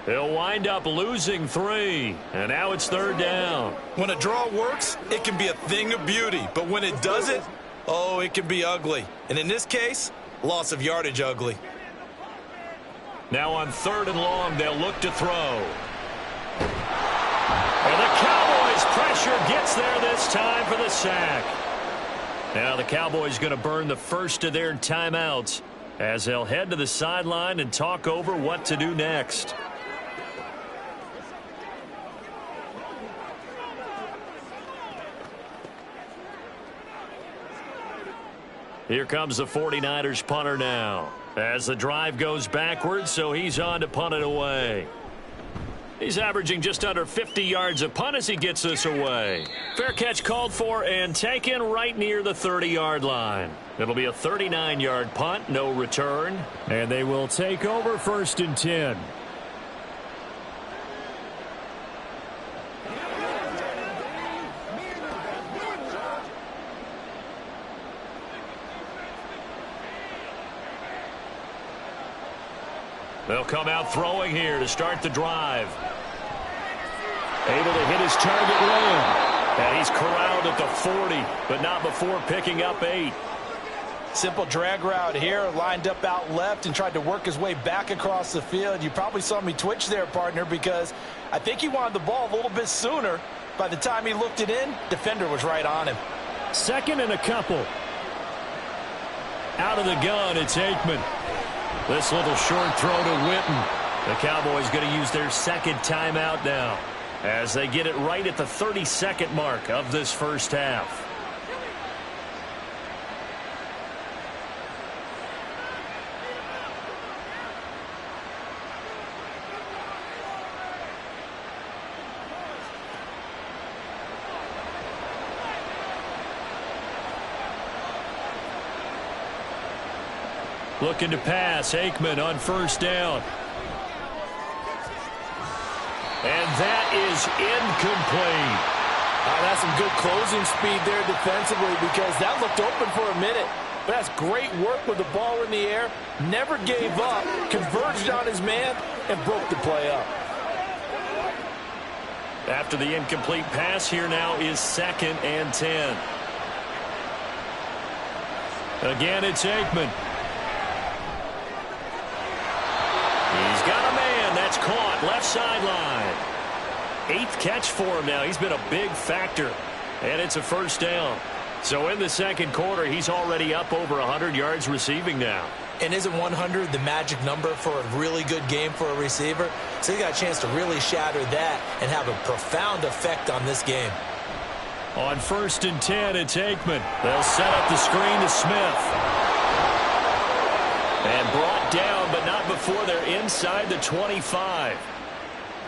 He'll wind up losing 3, and now it's 3rd down. When a draw works, it can be a thing of beauty, but when it doesn't, oh, it can be ugly. And in this case, loss of yardage ugly. Now on 3rd and long, they'll look to throw. And the Cowboys pressure gets there this time for the sack. Now the Cowboys going to burn the first of their timeouts as they'll head to the sideline and talk over what to do next. Here comes the 49ers punter now as the drive goes backwards, so he's on to punt it away. He's averaging just under 50 yards a punt as he gets this away. Fair catch called for and taken right near the 30-yard line. It'll be a 39-yard punt, no return, and they will take over 1st and 10. They'll come out throwing here to start the drive. Able to hit his target low. And he's corralled at the 40, but not before picking up 8. Simple drag route here, lined up out left and tried to work his way back across the field. You probably saw me twitch there, partner, because I think he wanted the ball a little bit sooner. By the time he looked it in, defender was right on him. 2nd and a couple. Out of the gun, it's Aikman. This little short throw to Witten. The Cowboys going to use their second timeout now as they get it right at the 30-second mark of this first half. Looking to pass, Aikman on first down. And that is incomplete. That's some good closing speed there defensively because that looked open for a minute. But that's great work with the ball in the air. Never gave up, converged on his man, and broke the play up. After the incomplete pass, here now is 2nd and 10. Again, it's Aikman. He's got a man. That's caught. Left sideline. 8th catch for him now. He's been a big factor. And it's a first down. So in the second quarter, he's already up over 100 yards receiving now. And isn't 100 the magic number for a really good game for a receiver? So he got a chance to really shatter that and have a profound effect on this game. On 1st and 10, it's Aikman. They'll set up the screen to Smith. And brought down, but not before they're inside the 25.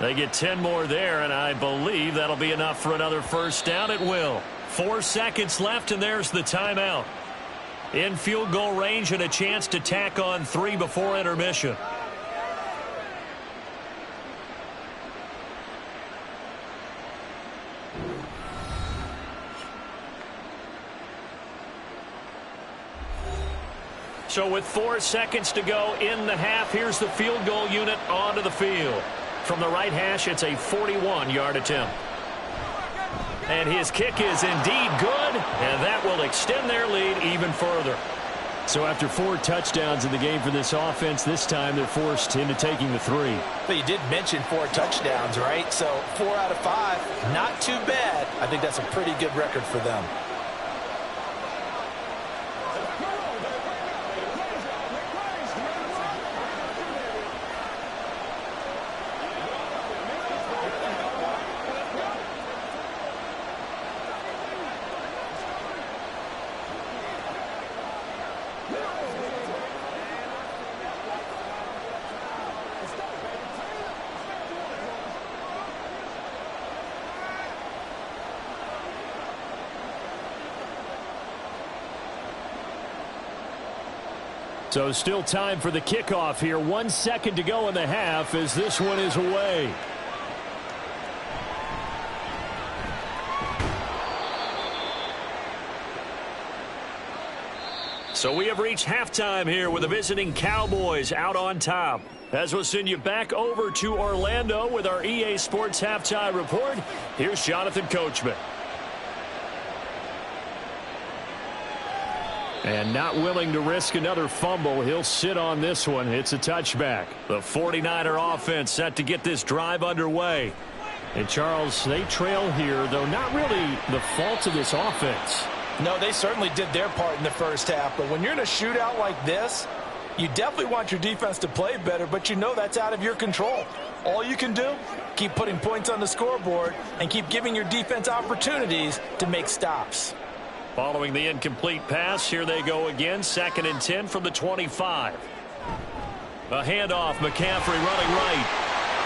They get 10 more there, and I believe that'll be enough for another first down. It will. 4 seconds left, and there's the timeout. In field goal range and a chance to tack on 3 before intermission. So with 4 seconds to go in the half, here's the field goal unit onto the field. From the right hash, it's a 41-yard attempt. And his kick is indeed good, and that will extend their lead even further. So after 4 touchdowns in the game for this offense, this time they're forced into taking the 3. But you did mention 4 touchdowns, right? So 4 out of 5, not too bad. I think that's a pretty good record for them. So still time for the kickoff here. 1 second to go in the half as this one is away. So we have reached halftime here with the visiting Cowboys out on top. As we'll send you back over to Orlando with our EA Sports Halftime Report, here's Jonathan Coachman. And not willing to risk another fumble, he'll sit on this one. It's a touchback. The 49er offense set to get this drive underway. And Charles, they trail here, though not really the fault of this offense. No, they certainly did their part in the first half. But when you're in a shootout like this, you definitely want your defense to play better, but you know that's out of your control. All you can do, keep putting points on the scoreboard and keep giving your defense opportunities to make stops. Following the incomplete pass, here they go again. 2nd and 10 from the 25. A handoff, McCaffrey running right.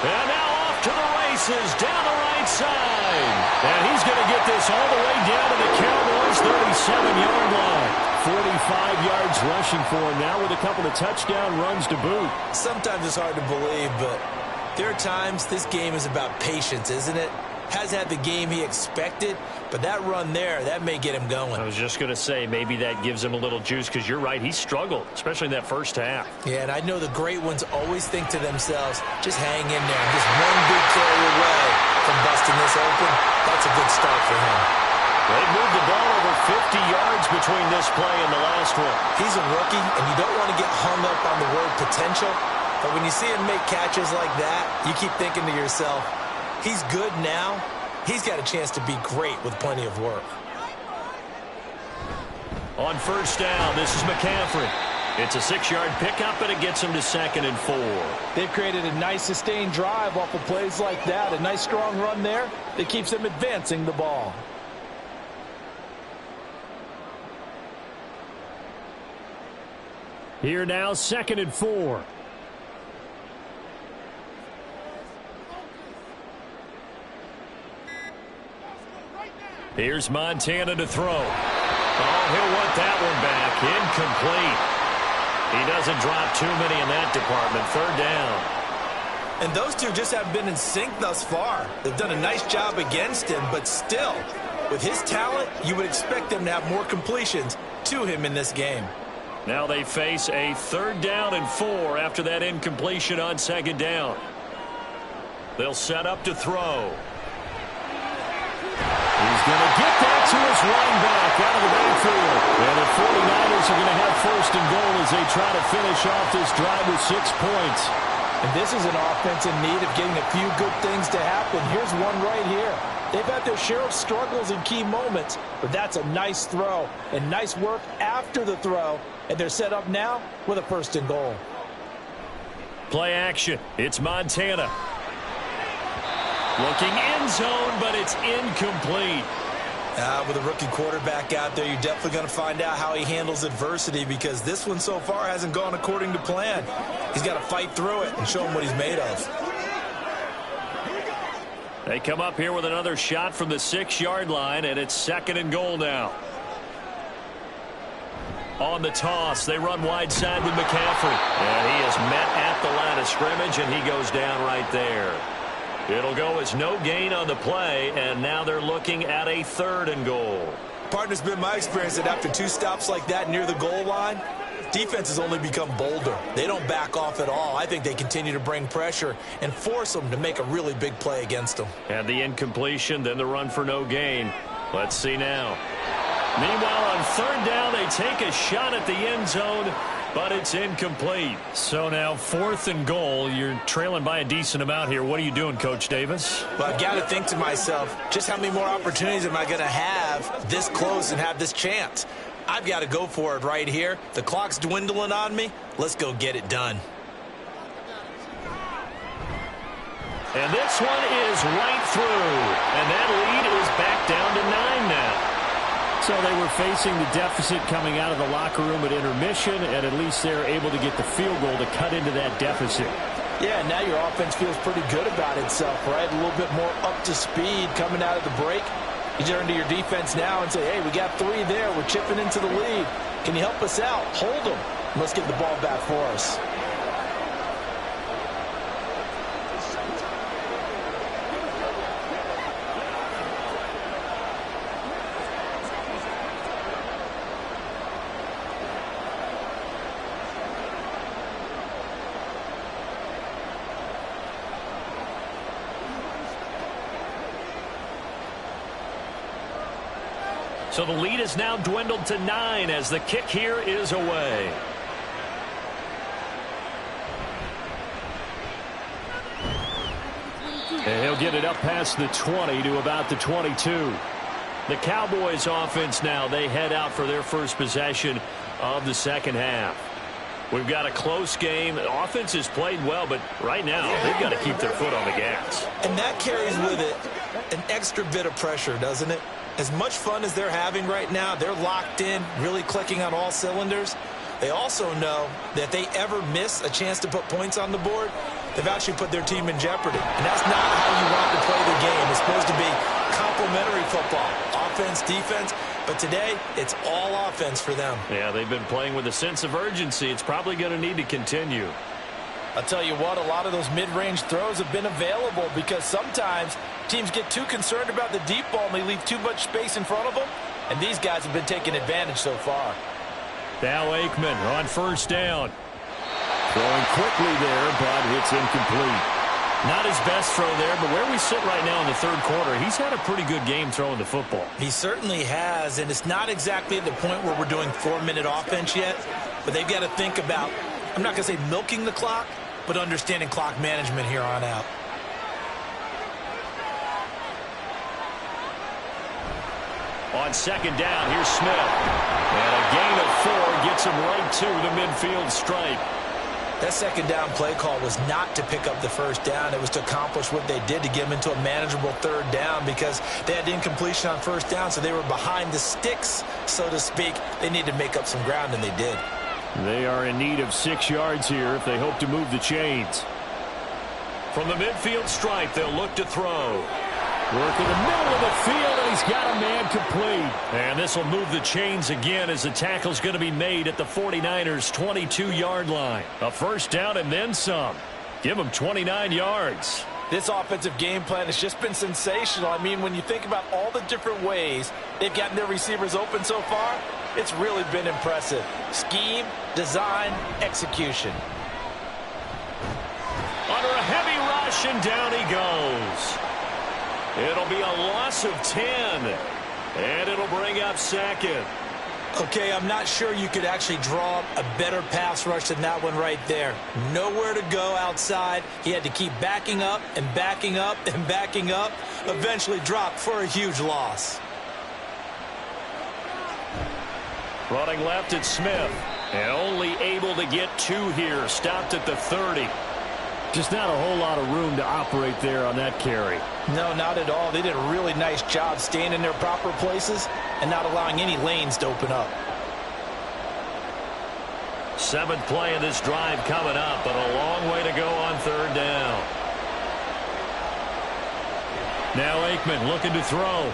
And now off to the races, down the right side. And he's going to get this all the way down to the Cowboys' 37-yard line. 45 yards rushing for him now with a couple of touchdown runs to boot. Sometimes it's hard to believe, but there are times this game is about patience, isn't it? Has had the game he expected, but that run there, that may get him going. I was just going to say, maybe that gives him a little juice, because you're right, he struggled, especially in that first half. Yeah, and I know the great ones always think to themselves, just hang in there. Just one big carry away from busting this open. That's a good start for him. They moved the ball over 50 yards between this play and the last one. He's a rookie, and you don't want to get hung up on the word potential, but when you see him make catches like that, you keep thinking to yourself, he's good now. He's got a chance to be great with plenty of work. On first down, this is McCaffrey. It's a 6-yard pickup, and it gets them to 2nd and 4. They've created a nice sustained drive off of plays like that. A nice strong run there that keeps them advancing the ball. Here now, 2nd and 4. Here's Montana to throw. Oh, he'll want that one back. Incomplete. He doesn't drop too many in that department. 3rd down. And those two just haven't been in sync thus far. They've done a nice job against him, but still, with his talent, you would expect them to have more completions to him in this game. Now they face a 3rd down and 4 after that incompletion on 2nd down. They'll set up to throw. He's going to get that to his running back out of the backfield. And the 49ers are going to have 1st and goal as they try to finish off this drive with 6 points. And this is an offense in need of getting a few good things to happen. Here's one right here. They've had their share of struggles in key moments, but that's a nice throw and nice work after the throw. And they're set up now with a 1st and goal. Play action. It's Montana. Looking end zone, but it's incomplete. With a rookie quarterback out there, you're definitely going to find out how he handles adversity, because this one so far hasn't gone according to plan. He's got to fight through it and show him what he's made of. They come up here with another shot from the 6-yard line, and it's 2nd and goal now. On the toss, they run wide side with McCaffrey. And he is met at the line of scrimmage, and he goes down right there. It'll go as no gain on the play, and now they're looking at a 3rd and goal. Partner's been my experience that after 2 stops like that near the goal line, defense has only become bolder. They don't back off at all. I think they continue to bring pressure and force them to make a really big play against them. And the incompletion, then the run for no gain. Let's see now. Meanwhile, on 3rd down, they take a shot at the end zone, but it's incomplete. So now 4th and goal. You're trailing by a decent amount here. What are you doing, Coach Davis? Well, I've got to think to myself, just how many more opportunities am I going to have this close and have this chance? I've got to go for it right here. The clock's dwindling on me. Let's go get it done. And this one is right through. And that lead is back down to 9 now. So they were facing the deficit coming out of the locker room at intermission, and at least they're able to get the field goal to cut into that deficit. Yeah, now your offense feels pretty good about itself, right? A little bit more up to speed coming out of the break. You turn to your defense now and say, hey, we got 3 there. We're chipping into the lead. Can you help us out? Hold them. Let's get the ball back for us. So the lead is now dwindled to 9 as the kick here is away. And he'll get it up past the 20 to about the 22. The Cowboys offense now, they head out for their first possession of the 2nd half. We've got a close game. The offense has played well, but right now they've got to keep their foot on the gas. And that carries with it an extra bit of pressure, doesn't it? As much fun as they're having right now, they're locked in, really clicking on all cylinders. They also know that if they ever miss a chance to put points on the board, they've actually put their team in jeopardy. And that's not how you want to play the game. It's supposed to be complementary football, offense, defense. But today, it's all offense for them. Yeah, they've been playing with a sense of urgency. It's probably going to need to continue. I'll tell you what, a lot of those mid-range throws have been available because sometimes teams get too concerned about the deep ball and they leave too much space in front of them. And these guys have been taking advantage so far. Now Aikman on 1st down. Throwing quickly there, but it's incomplete. Not his best throw there, but where we sit right now in the 3rd quarter, he's had a pretty good game throwing the football. He certainly has, and it's not exactly at the point where we're doing 4-minute offense yet, but they've got to think about, I'm not going to say milking the clock, but understanding clock management here on out. On 2nd down, here's Smith. And a gain of 4 gets him right to the midfield stripe. That second down play call was not to pick up the first down. It was to accomplish what they did to get them into a manageable third down because they had incompletion on first down, so they were behind the sticks, so to speak. They needed to make up some ground, and they did. They are in need of 6 yards here if they hope to move the chains. From the midfield stripe, they'll look to throw. Work in the middle of the field, and he's got a man complete. And this will move the chains again as the tackle's going to be made at the 49ers' 22-yard line. A first down and then some. Give them 29 yards. This offensive game plan has just been sensational. I mean, when you think about all the different ways they've gotten their receivers open so far, it's really been impressive. Scheme, design, execution. Under a heavy rush, and down he goes. It'll be a loss of 10, and it'll bring up second. Okay, I'm not sure you could actually draw up a better pass rush than that one right there. Nowhere to go outside. He had to keep backing up and backing up and backing up. Eventually dropped for a huge loss. Running left, it's Smith. And only able to get 2 here. Stopped at the 30. Just not a whole lot of room to operate there on that carry. No, not at all. They did a really nice job staying in their proper places and not allowing any lanes to open up. 7th play of this drive coming up, but a long way to go on third down. Now Aikman looking to throw.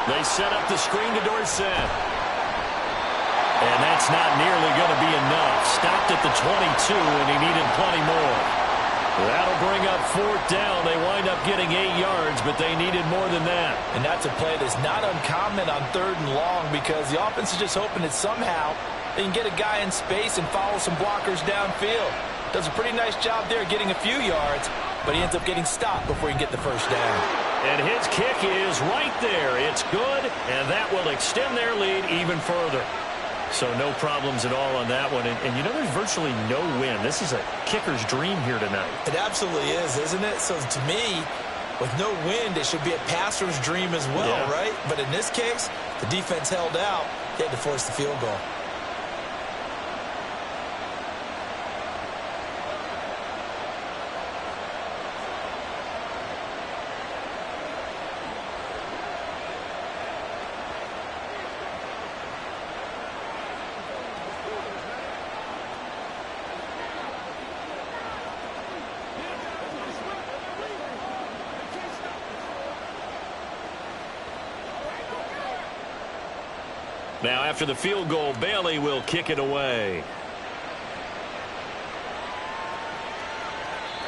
They set up the screen to Dorsett. And that's not nearly going to be enough. Stopped at the 22, and he needed plenty more. That'll bring up 4th down. They wind up getting 8 yards, but they needed more than that. And that's a play that's not uncommon on 3rd and long because the offense is just hoping that somehow they can get a guy in space and follow some blockers downfield. Does a pretty nice job there getting a few yards, but he ends up getting stopped before he can get the first down. And his kick is right there. It's good, and that will extend their lead even further. So no problems at all on that one. And you know, there's virtually no win. This is a kicker's dream here tonight. It absolutely is, isn't it? So to me, with no wind, it should be a passer's dream as well, yeah. Right? But in this case, the defense held out. They had to force the field goal. Now, after the field goal, Bailey will kick it away.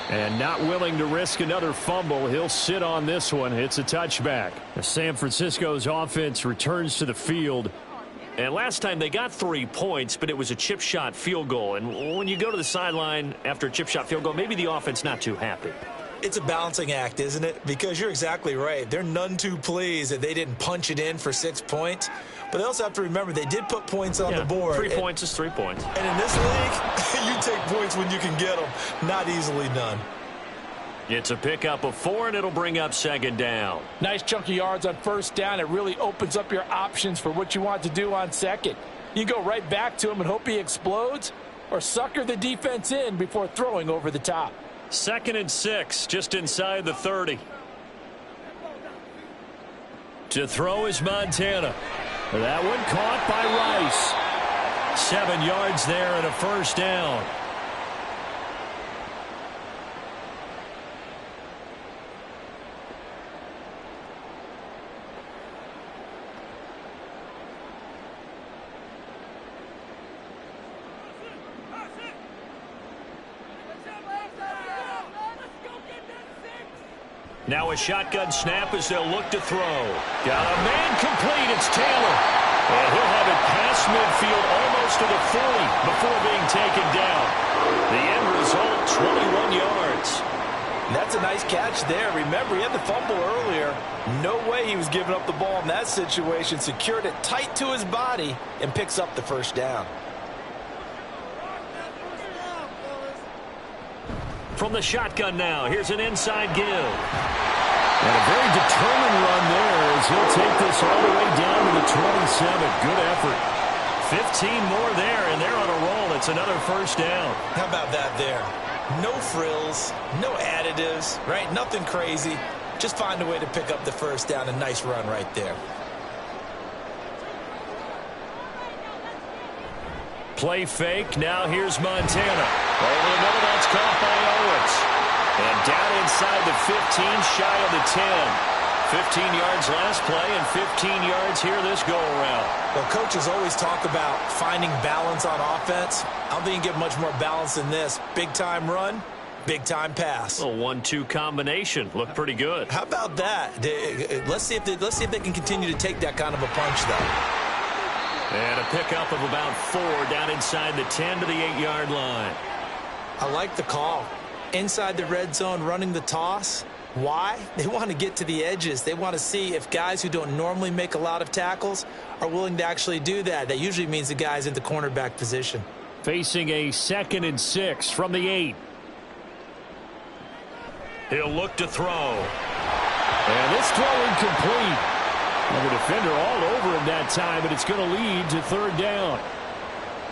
And not willing to risk another fumble, he'll sit on this one. It's a touchback. San Francisco's offense returns to the field. And last time they got 3 points, but it was a chip shot field goal. And when you go to the sideline after a chip shot field goal, maybe the offense not too happy. It's a balancing act, isn't it? Because you're exactly right. They're none too pleased that they didn't punch it in for 6 points. But they also have to remember they did put points on the board. 3 points is 3 points. And in this league, you take points when you can get them. Not easily done. It's a pickup of 4, and it'll bring up second down. Nice chunk of yards on first down. It really opens up your options for what you want to do on second. You go right back to him and hope he explodes, or sucker the defense in before throwing over the top. 2nd and 6, just inside the 30. To throw is Montana. That one caught by Rice. 7 yards there and a first down. Now a shotgun snap as they'll look to throw. Got a man complete. It's Taylor. And he'll have it past midfield almost to the 40 before being taken down. The end result, 21 yards. That's a nice catch there. Remember, he had the fumble earlier. No way he was giving up the ball in that situation. Secured it tight to his body and picks up the first down. From the shotgun now, here's an inside give. And a very determined run there as he'll take this all the way down to the 27. Good effort. 15 more there, and they're on a roll. It's another first down. How about that there? No frills, no additives, right? Nothing crazy. Just find a way to pick up the first down. A nice run right there. Play fake. Now here's Montana. Over the middle, that's caught by Owens. And down inside the 15, shy of the 10. 15 yards last play and 15 yards here this go-around. Well, coaches always talk about finding balance on offense. I don't think you can get much more balance than this. Big-time run, big-time pass. A 1-2 combination. Looked pretty good. How about that? Let's see if they can continue to take that kind of a punch, though. And a pickup of about 4 down inside the 10 to the 8-yard line. I like the call. Inside the red zone, running the toss. Why? They want to get to the edges. They want to see if guys who don't normally make a lot of tackles are willing to actually do that. That usually means the guy's in the cornerback position. Facing a 2nd and 6 from the 8. He'll look to throw. And this throw incomplete. And the defender all over him that time, but it's going to lead to 3rd down.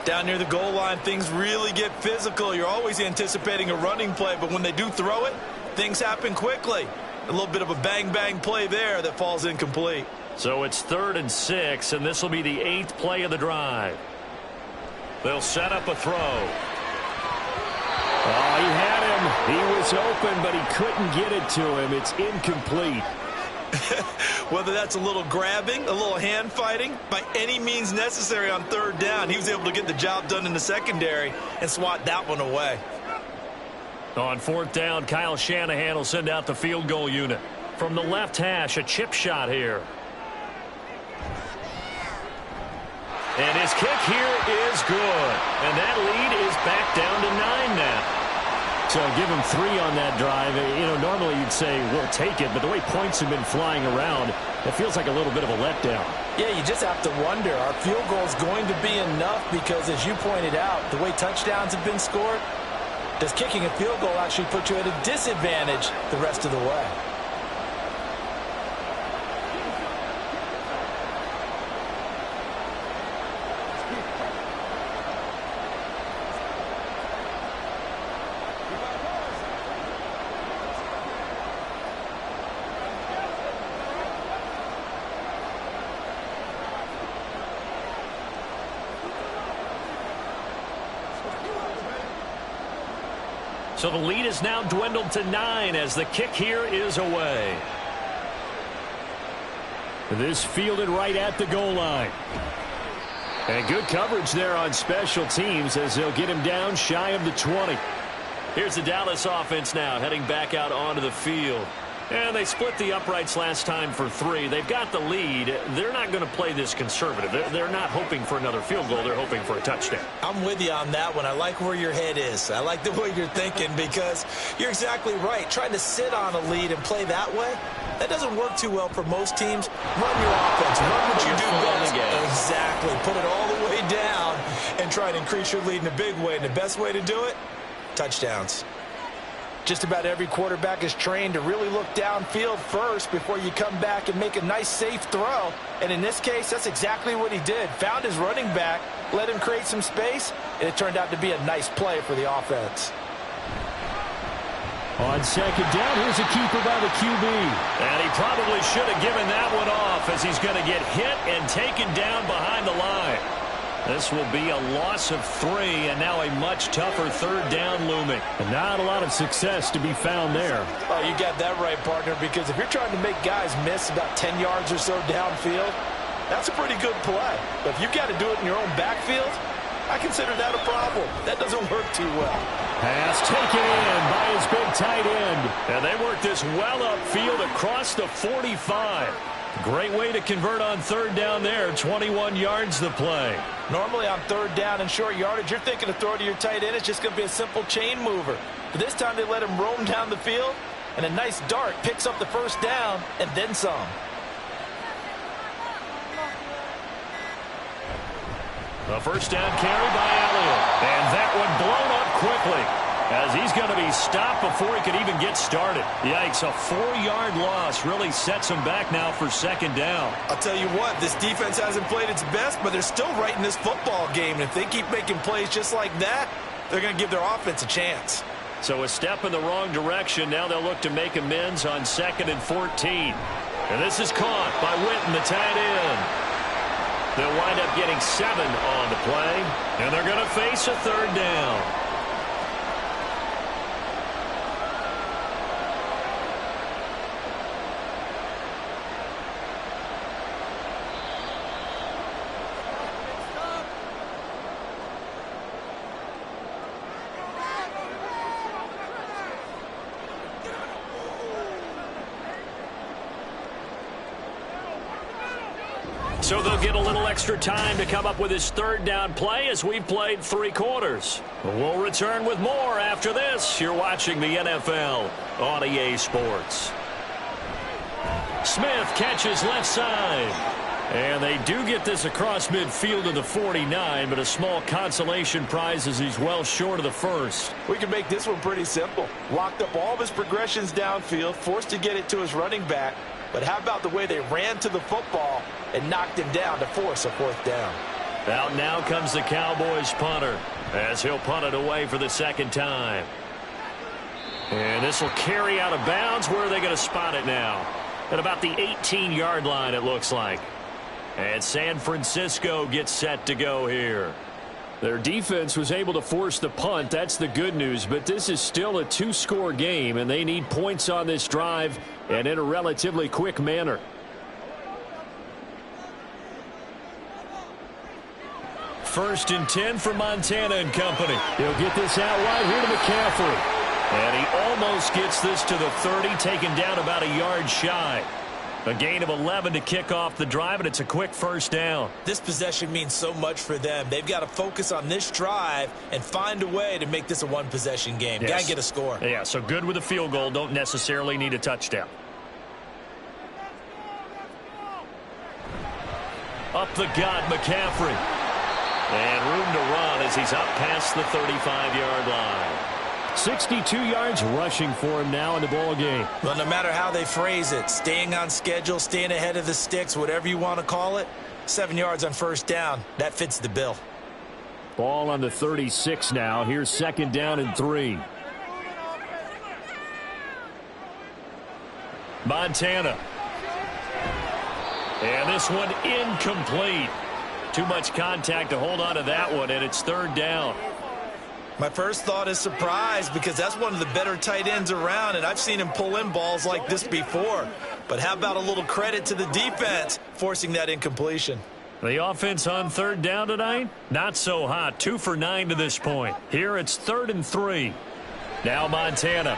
Down near the goal line, things really get physical. You're always anticipating a running play, but when they do throw it, things happen quickly. A little bit of a bang-bang play there that falls incomplete. So it's 3rd and 6, and this will be the 8th play of the drive. They'll set up a throw. Oh, he had him. He was open, but he couldn't get it to him. It's incomplete. Whether that's a little grabbing, a little hand fighting, by any means necessary on 3rd down, he was able to get the job done in the secondary and swat that one away. On 4th down, Kyle Shanahan will send out the field goal unit. From the left hash, a chip shot here. And his kick here is good. And that lead is back down to 9 now. So give him 3 on that drive. You know, normally you'd say, we'll take it, but the way points have been flying around, it feels like a little bit of a letdown. Yeah, you just have to wonder, are field goals going to be enough? Because as you pointed out, the way touchdowns have been scored, does kicking a field goal actually put you at a disadvantage the rest of the way? So the lead is now dwindled to 9 as the kick here is away. This fielded right at the goal line. And good coverage there on special teams as they'll get him down shy of the 20. Here's the Dallas offense now heading back out onto the field. And they split the uprights last time for 3. They've got the lead. They're not going to play this conservative. They're not hoping for another field goal. They're hoping for a touchdown. I'm with you on that one. I like where your head is. I like the way you're thinking because you're exactly right. Trying to sit on a lead and play that way, that doesn't work too well for most teams. Run your offense. Run what you do best. Exactly. Put it all the way down and try to increase your lead in a big way. And the best way to do it, touchdowns. Just about every quarterback is trained to really look downfield first before you come back and make a nice, safe throw. And in this case, that's exactly what he did. Found his running back, let him create some space, and it turned out to be a nice play for the offense. On 2nd down, here's a keeper by the QB. And he probably should have given that one off as he's going to get hit and taken down behind the line. This will be a loss of 3, and now a much tougher 3rd down looming. And not a lot of success to be found there. Oh, you got that right, partner, because if you're trying to make guys miss about 10 yards or so downfield, that's a pretty good play. But if you've got to do it in your own backfield, I consider that a problem. That doesn't work too well. Pass taken in by his big tight end. And they work this well upfield across the 45. Great way to convert on 3rd down there. 21 yards the play. Normally on 3rd down and short yardage, you're thinking to throw to your tight end. It's just going to be a simple chain mover. But this time they let him roam down the field, and a nice dart picks up the 1st down and then some. A 1st down carry by Elliott. And that one blown up quickly. as he's going to be stopped before he could even get started. Yikes, a 4-yard loss really sets him back now for second down. I'll tell you what, this defense hasn't played its best, but they're still right in this football game. And if they keep making plays just like that, they're going to give their offense a chance. So a step in the wrong direction. Now they'll look to make amends on 2nd and 14. And this is caught by Witten, the tight end. They'll wind up getting 7 on the play, and they're going to face a 3rd down. So they'll get a little extra time to come up with his 3rd down play as we've played 3 quarters. We'll return with more after this. You're watching the NFL on EA Sports. Smith catches left side. And they do get this across midfield to the 49, but a small consolation prize as he's well short of the first. We can make this one pretty simple. Locked up all of his progressions downfield, forced to get it to his running back. But how about the way they ran to the football and knocked him down to force a 4th down? Out now comes the Cowboys punter as he'll punt it away for the 2nd time. And this will carry out of bounds. Where are they going to spot it now? At about the 18-yard line, it looks like. And San Francisco gets set to go here. Their defense was able to force the punt. That's the good news. But this is still a 2-score game, and they need points on this drive and in a relatively quick manner. First and 10 for Montana and company. He'll get this out wide here to McCaffrey. And he almost gets this to the 30, taken down about a yard shy. A gain of 11 to kick off the drive, and it's a quick 1st down. This possession means so much for them. They've got to focus on this drive and find a way to make this a 1-possession game. Yes. Got to get a score. Yeah, so good with a field goal. Don't necessarily need a touchdown. Up the gut, McCaffrey. And room to run as he's up past the 35-yard line. 62 yards rushing for him now in the ball game. Well, no matter how they phrase it, staying on schedule, staying ahead of the sticks, whatever you want to call it, 7 yards on 1st down, that fits the bill. Ball on the 36 now. Here's 2nd down and 3. Montana. And this one incomplete. Too much contact to hold on to that one, and it's 3rd down. My first thought is surprise because that's one of the better tight ends around, and I've seen him pull in balls like this before. But how about a little credit to the defense forcing that incompletion? The offense on 3rd down tonight, not so hot. 2 for 9 to this point. Here it's 3rd and 3. Now Montana.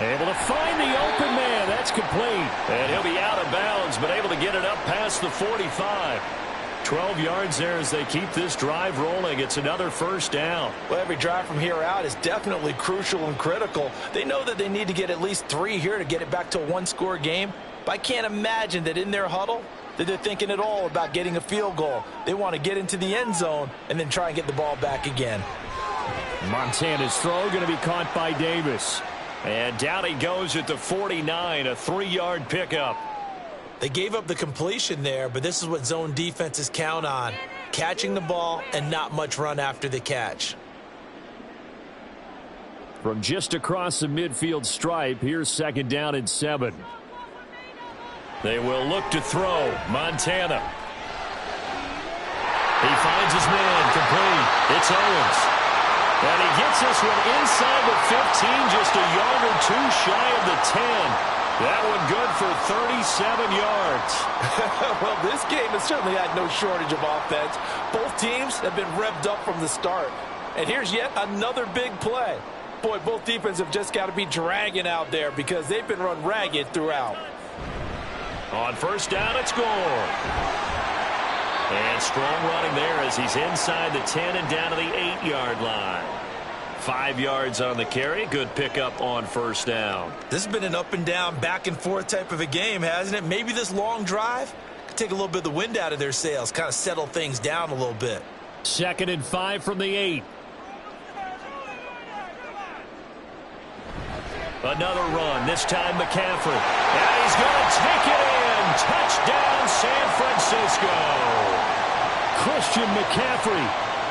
Able to find the open man. That's complete. And he'll be out of bounds, but able to get it up past the 45. 12 yards there as they keep this drive rolling. It's another 1st down. Well, every drive from here out is definitely crucial and critical. They know that they need to get at least 3 here to get it back to a 1-score game. But I can't imagine that in their huddle that they're thinking at all about getting a field goal. They want to get into the end zone and then try and get the ball back again. Montana's throw going to be caught by Davis. And down he goes at the 49, a 3-yard pickup. They gave up the completion there, but this is what zone defenses count on. Catching the ball and not much run after the catch. From just across the midfield stripe, here's 2nd down and 7. They will look to throw. Montana. He finds his man, complete. It's Owens. And he gets this one inside the 15, just a yard or 2 shy of the 10. That one good for 37 yards. Well, this game has certainly had no shortage of offense. Both teams have been revved up from the start. And here's yet another big play. Boy, both defenses have just got to be dragging out there because they've been run ragged throughout. On 1st down, it's score. And strong running there as he's inside the 10 and down to the 8-yard line. 5 yards on the carry. Good pickup on 1st down. This has been an up and down, back and forth type of a game, hasn't it? Maybe this long drive could take a little bit of the wind out of their sails, kind of settle things down a little bit. 2nd and 5 from the 8. Another run, this time McCaffrey. And he's going to take it in. Touchdown, San Francisco. Christian McCaffrey,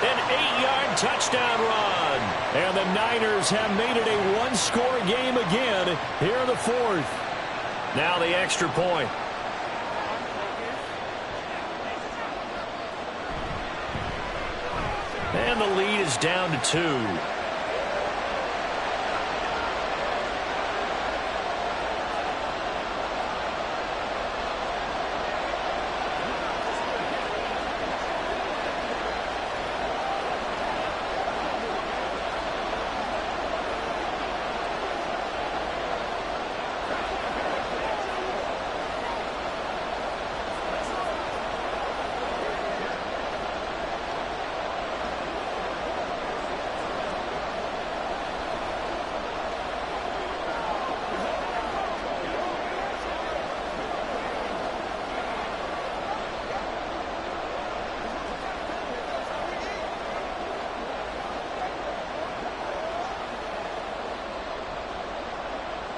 an 8-yard touchdown run. And the Niners have made it a one-score game again here in the fourth. Now the extra point. And the lead is down to 2.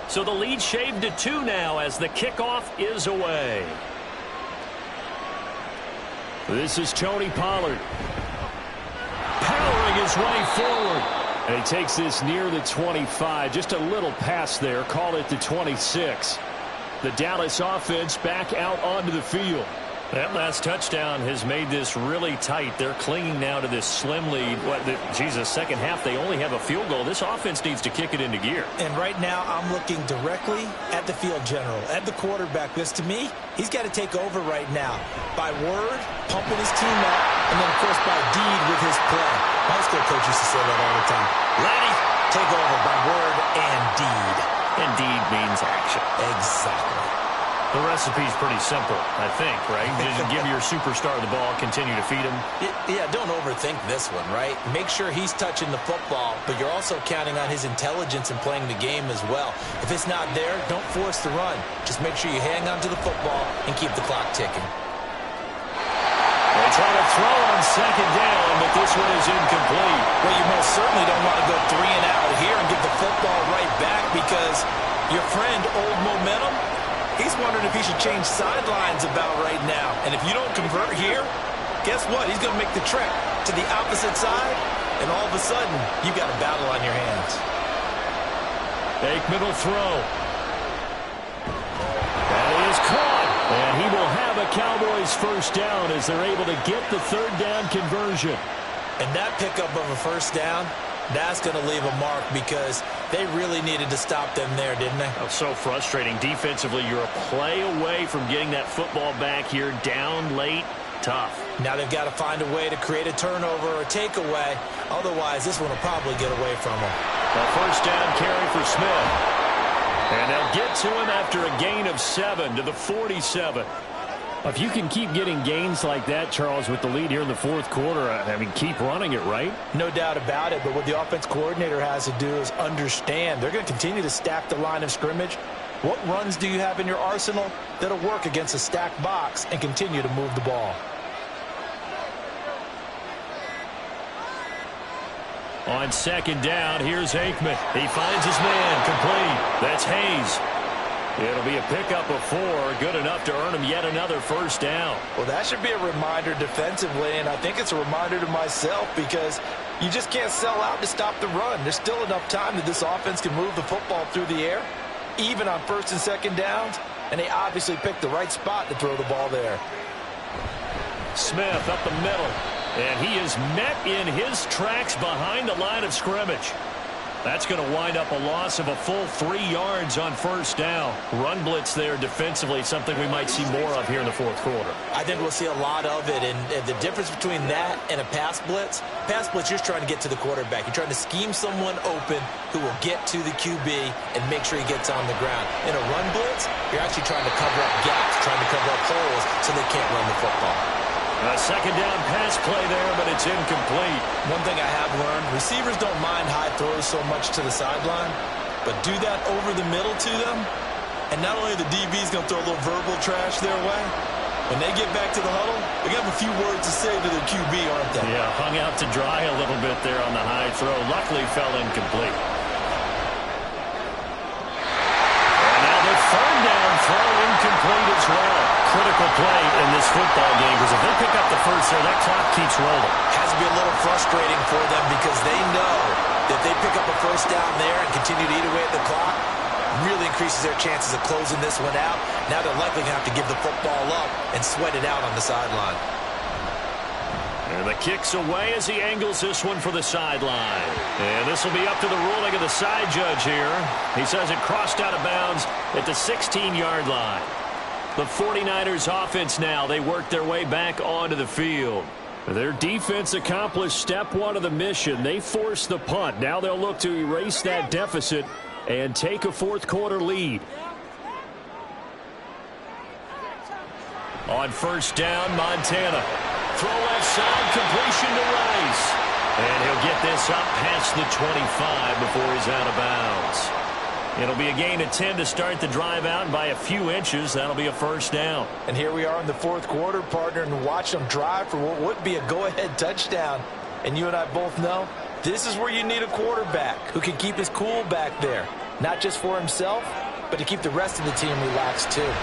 So the lead shaved to 2 now as the kickoff is away. This is Tony Pollard. Powering his way forward. And he takes this near the 25. Just a little pass there. Call it the 26. The Dallas offense back out onto the field. That last touchdown has made this really tight. They're clinging now to this slim lead. Second half, they only have a field goal. This offense needs to kick it into gear. And right now, I'm looking directly at the field general, at the quarterback. Because to me, he's got to take over right now. By word, pumping his team up, and then, of course, by deed with his play. My high school coach used to say that all the time. Laddie, take over by word and deed. And deed means action. Exactly. The recipe's pretty simple, I think, right? Just give your superstar the ball, continue to feed him. Yeah, don't overthink this one, right? Make sure he's touching the football, but you're also counting on his intelligence in playing the game as well. If it's not there, don't force the run. Just make sure you hang on to the football and keep the clock ticking. They try to throw on second down, but this one is incomplete. Well, you most certainly don't want to go 3 and out here and get the football right back because your friend, Old Momentum, he's wondering if he should change sidelines about right now. And if you don't convert here, guess what? He's going to make the trek to the opposite side, and all of a sudden, you've got a battle on your hands. Aikman will throw. That is caught. And he will have a Cowboys first down as they're able to get the third down conversion. And that pickup of a first down, that's going to leave a mark because they really needed to stop them there, didn't they? Oh, so frustrating. Defensively, you're a play away from getting that football back here. Down late, tough. Now they've got to find a way to create a turnover or a takeaway. Otherwise, this one will probably get away from them. A first down carry for Smith. And they'll get to him after a gain of 7 to the 47. If you can keep getting gains like that, Charles, with the lead here in the fourth quarter, I mean, keep running it, right? No doubt about it, but what the offense coordinator has to do is understand they're going to continue to stack the line of scrimmage. What runs do you have in your arsenal that'll work against a stacked box and continue to move the ball? On second down, here's Aikman. He finds his man, complete. That's Hayes. It'll be a pickup of 4, good enough to earn him yet another first down. Well, that should be a reminder defensively, and I think it's a reminder to myself because you just can't sell out to stop the run. There's still enough time that this offense can move the football through the air, even on first and second downs, and they obviously picked the right spot to throw the ball there. Smith up the middle, and he is met in his tracks behind the line of scrimmage. That's going to wind up a loss of a full 3 yards on first down. Run blitz there defensively, something we might see more of here in the fourth quarter. I think we'll see a lot of it, and the difference between that and a pass blitz, you're just trying to get to the quarterback. You're trying to scheme someone open who will get to the QB and make sure he gets on the ground. In a run blitz, you're actually trying to cover up gaps, trying to cover up holes so they can't run the football. A second down pass play there, but it's incomplete. One thing I have learned, receivers don't mind high throws so much to the sideline, but do that over the middle to them, and not only the DB's going to throw a little verbal trash their way, when they get back to the huddle, they have a few words to say to their QB, aren't they? Yeah, hung out to dry a little bit there on the high throw. Luckily fell incomplete. as well. Critical play in this football game because if they pick up the first there, that clock keeps rolling. Has to be a little frustrating for them because they know that if they pick up a first down there and continue to eat away at the clock, really increases their chances of closing this one out. Now they're likely going to have to give the football up and sweat it out on the sideline. And the kick's away as he angles this one for the sideline. And this will be up to the ruling of the side judge here. He says it crossed out of bounds at the 16-yard line. The 49ers offense now, they work their way back onto the field. Their defense accomplished step one of the mission. They forced the punt. Now they'll look to erase that deficit and take a fourth-quarter lead. On first down, Montana. Throw left side, completion to Rice. And he'll get this up past the 25 before he's out of bounds. It'll be a gain of 10 to start the drive out, and by a few inches, that'll be a first down. And here we are in the fourth quarter, partner, and watch them drive for what would be a go-ahead touchdown. And you and I both know this is where you need a quarterback who can keep his cool back there, not just for himself, but to keep the rest of the team relaxed too.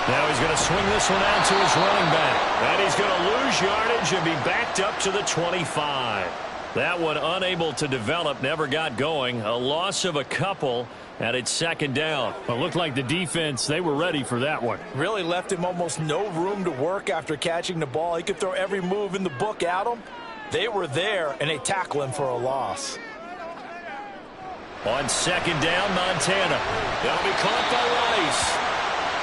Now he's going to swing this one out to his running back. And he's going to lose yardage and be backed up to the 25. That one unable to develop, never got going. A loss of a couple, and it's second down. It looked like the defense, they were ready for that one. Really left him almost no room to work after catching the ball. He could throw every move in the book at him. They were there, and they tackle him for a loss. On second down, Montana. That'll be caught by Rice.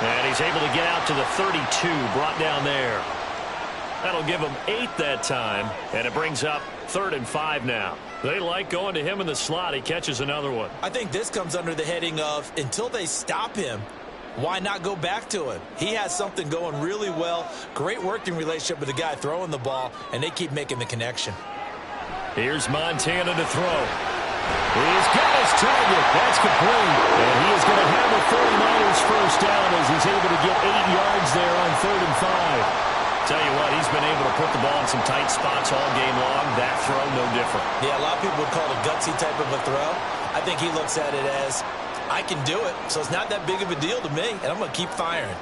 And he's able to get out to the 32, brought down there. That'll give him 8 that time, and it brings up 3rd and 5 now. They like going to him in the slot. He catches another one. I think this comes under the heading of until they stop him, why not go back to him? He has something going really well. Great working relationship with the guy throwing the ball, and they keep making the connection. Here's Montana to throw. He's got his target. That's complete. And he is going to have a 49ers first down as he's able to get 8 yards there on 3rd and 5. Tell you what, he's been able to put the ball in some tight spots all game long. That throw, no different. Yeah, a lot of people would call it a gutsy type of a throw. I think he looks at it as, I can do it, so it's not that big of a deal to me, and I'm going to keep firing.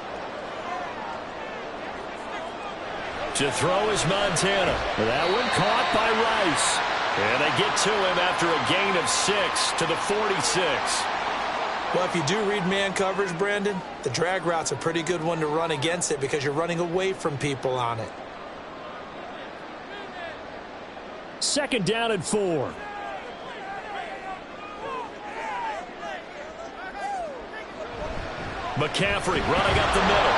To throw is Montana. That one caught by Rice. And they get to him after a gain of 6 to the 46. Well, if you do read man coverage, Brandon, the drag route's a pretty good one to run against it because you're running away from people on it. Second down and 4. McCaffrey running up the middle.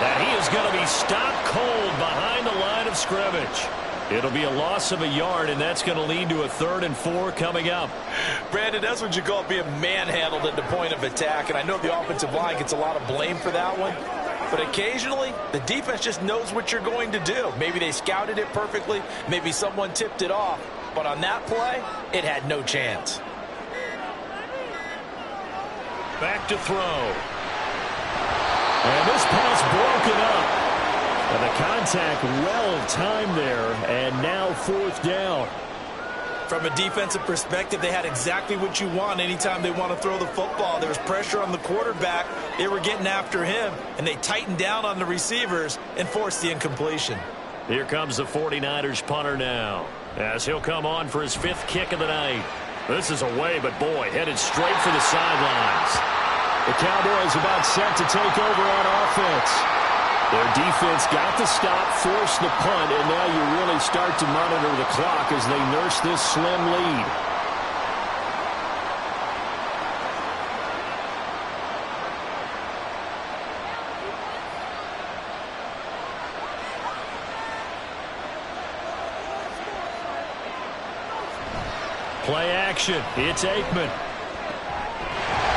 And he is going to be stopped cold behind the line of scrimmage. It'll be a loss of a yard, and that's going to lead to a 3rd and 4 coming up. Brandon, that's what you call being manhandled at the point of attack, and I know the offensive line gets a lot of blame for that one. But occasionally, the defense just knows what you're going to do. Maybe they scouted it perfectly. Maybe someone tipped it off. But on that play, it had no chance. Back to throw. And this pass broken up. And the contact well-timed there, and now 4th down. From a defensive perspective, they had exactly what you want anytime they want to throw the football. There was pressure on the quarterback. They were getting after him, and they tightened down on the receivers and forced the incompletion. Here comes the 49ers punter now, as he'll come on for his 5th kick of the night. This is away, but boy, headed straight for the sidelines. The Cowboys about set to take over on offense. Their defense got the stop, forced the punt, and now you really start to monitor the clock as they nurse this slim lead. Play action. It's Aikman.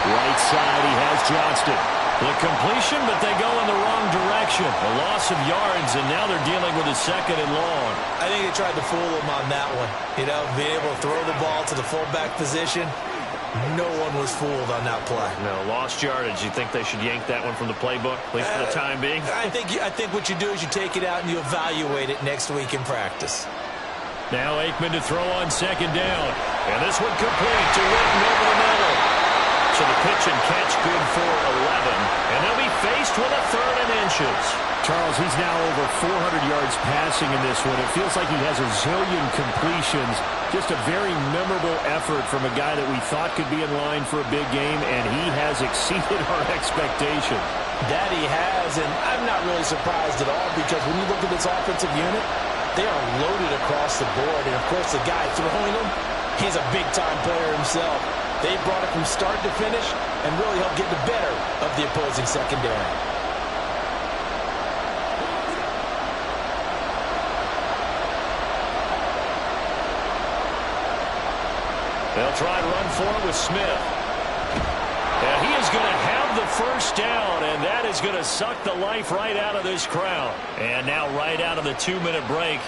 Right side, he has Johnston. The completion, but they go in the wrong direction. A loss of yards, and now they're dealing with a 2nd and long. I think they tried to fool him on that one. You know, being able to throw the ball to the fullback position. No one was fooled on that play. No, lost yardage. You think they should yank that one from the playbook, at least for the time being? I think what you do is you take it out and you evaluate it next week in practice. Now Aikman to throw on 2nd down. And this one complete to Witten over the middle. So the pitch and catch good for 11. And they'll be faced with a 3rd and inches. Charles, he's now over 400 yards passing in this one. It feels like he has a zillion completions. Just a very memorable effort from a guy that we thought could be in line for a big game, and he has exceeded our expectations. That he has, and I'm not really surprised at all because when you look at this offensive unit, they are loaded across the board. And, of course, the guy throwing them, he's a big-time player himself. They brought it from start to finish and really helped get the better of the opposing secondary. They'll try and run for it with Smith. And he is going to have the first down, and that is going to suck the life right out of this crowd. And now right out of the 2-minute break,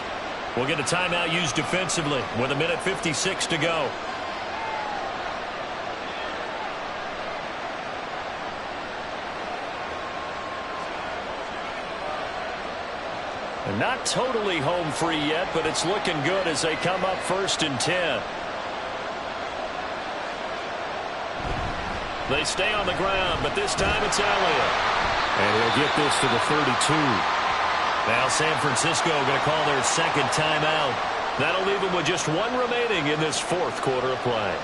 we'll get a timeout used defensively with 1:56 to go. And not totally home free yet, but it's looking good as they come up 1st and 10. They stay on the ground, but this time it's Elliott. And he'll get this to the 32. Now San Francisco going to call their 2nd timeout. That'll leave them with just 1 remaining in this 4th quarter of play.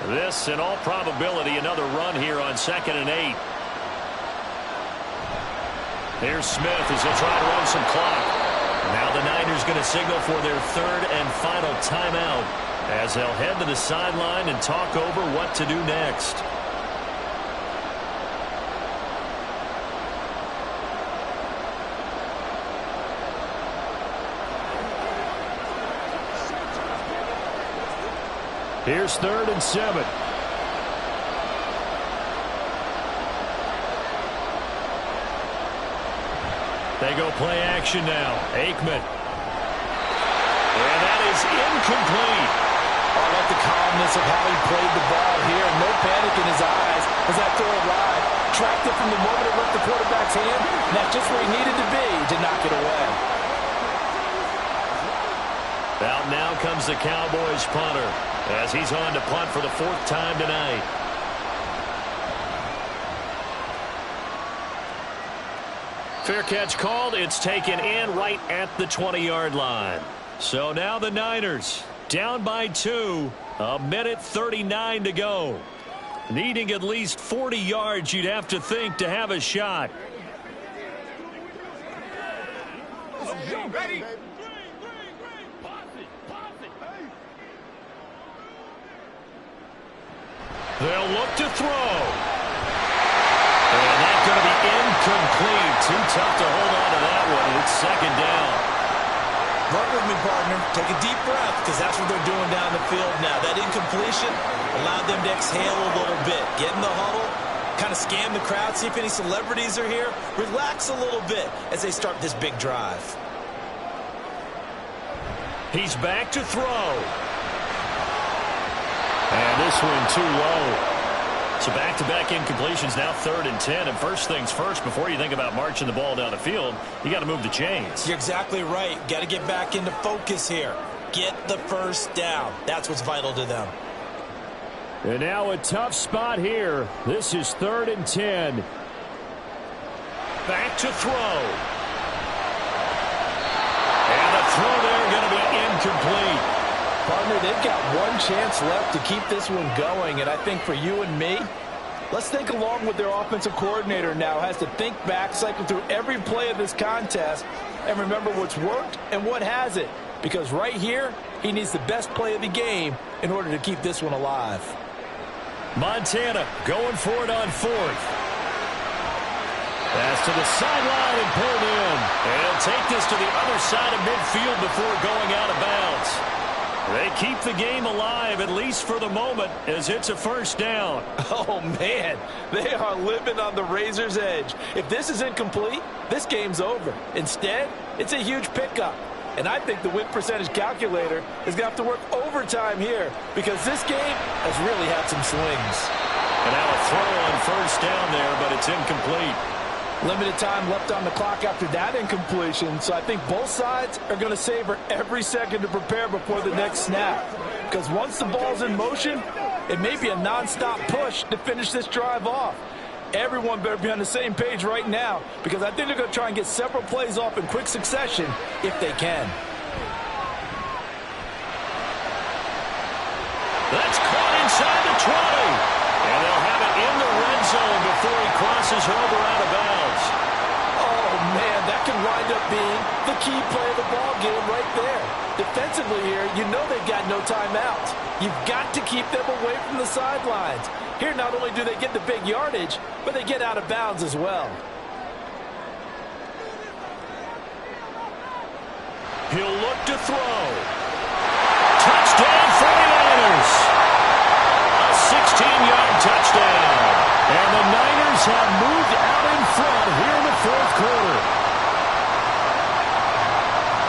This, in all probability, another run here on 2nd and 8. Here's Smith as he'll try to run some clock. Now the Niners going to signal for their 3rd and final timeout as they'll head to the sideline and talk over what to do next. Here's 3rd and 7. They go play action now. Aikman. And that is incomplete. I like the calmness of how he played the ball here. No panic in his eyes as that throw arrived. Tracked it from the moment it left the quarterback's hand. And that's just where he needed to be to knock it away. Out now comes the Cowboys punter as he's on to punt for the 4th time tonight. Fair catch called. It's taken in right at the 20-yard line. So now the Niners down by 2. 1:39 to go. Needing at least 40 yards, you'd have to think, to have a shot. Ready? They'll look to throw. And that's going to be incomplete. Too tough to hold on to that one. It's 2nd down. Work with me, partner. Take a deep breath because that's what they're doing down the field now. That incompletion allowed them to exhale a little bit. Get in the huddle, kind of scan the crowd, see if any celebrities are here. Relax a little bit as they start this big drive. He's back to throw. And this one too low. So back-to-back incompletions, now 3rd and 10. And first things first, before you think about marching the ball down the field, you got to move the chains. You're exactly right. Got to get back into focus here. Get the first down. That's what's vital to them. And now a tough spot here. This is 3rd and 10. Back to throw. And the throw there going to be incomplete. Partner, they've got one chance left to keep this one going, and I think for you and me, let's think along with their offensive coordinator now has to think back, cycle through every play of this contest, and remember what's worked and what hasn't. Because right here, he needs the best play of the game in order to keep this one alive. Montana going for it on 4th. Pass to the sideline and pulled in. And he'll take this to the other side of midfield before going out of bounds. They keep the game alive, at least for the moment, as it's a 1st down. Oh, man, they are living on the razor's edge. If this is incomplete, this game's over. Instead, it's a huge pickup. And I think the win percentage calculator is going to have to work overtime here because this game has really had some swings. And now a throw on 1st down there, but it's incomplete. Limited time left on the clock after that incompletion, so I think both sides are going to savor every second to prepare before the next snap. Because once the ball's in motion, it may be a non-stop push to finish this drive off. Everyone better be on the same page right now, because I think they're going to try and get several plays off in quick succession if they can. That's caught inside the 20. And they'll have it in the red zone before he crosses over out of bounds. Oh, man, that can wind up being the key play of the ball game right there. Defensively here, you know they've got no timeouts. You've got to keep them away from the sidelines. Here, not only do they get the big yardage, but they get out of bounds as well. He'll look to throw. Touchdown 49ers. A 16-yard touchdown. And the Niners have moved out in front here in the fourth quarter.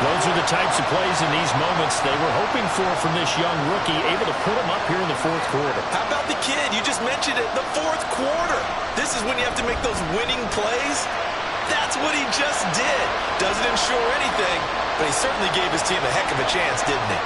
Those are the types of plays in these moments they were hoping for from this young rookie, able to put him up here in the fourth quarter. How about the kid? You just mentioned it, the fourth quarter. This is when you have to make those winning plays. That's what he just did. Doesn't ensure anything, but he certainly gave his team a heck of a chance, didn't he?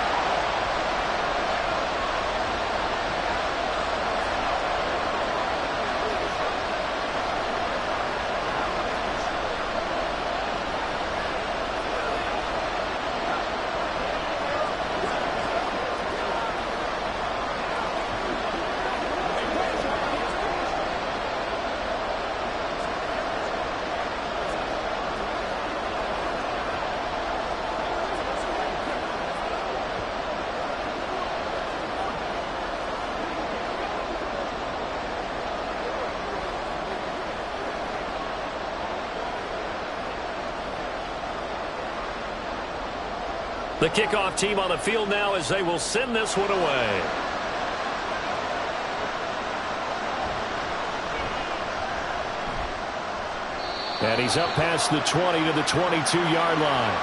The kickoff team on the field now as they will send this one away. And he's up past the 20 to the 22-yard line.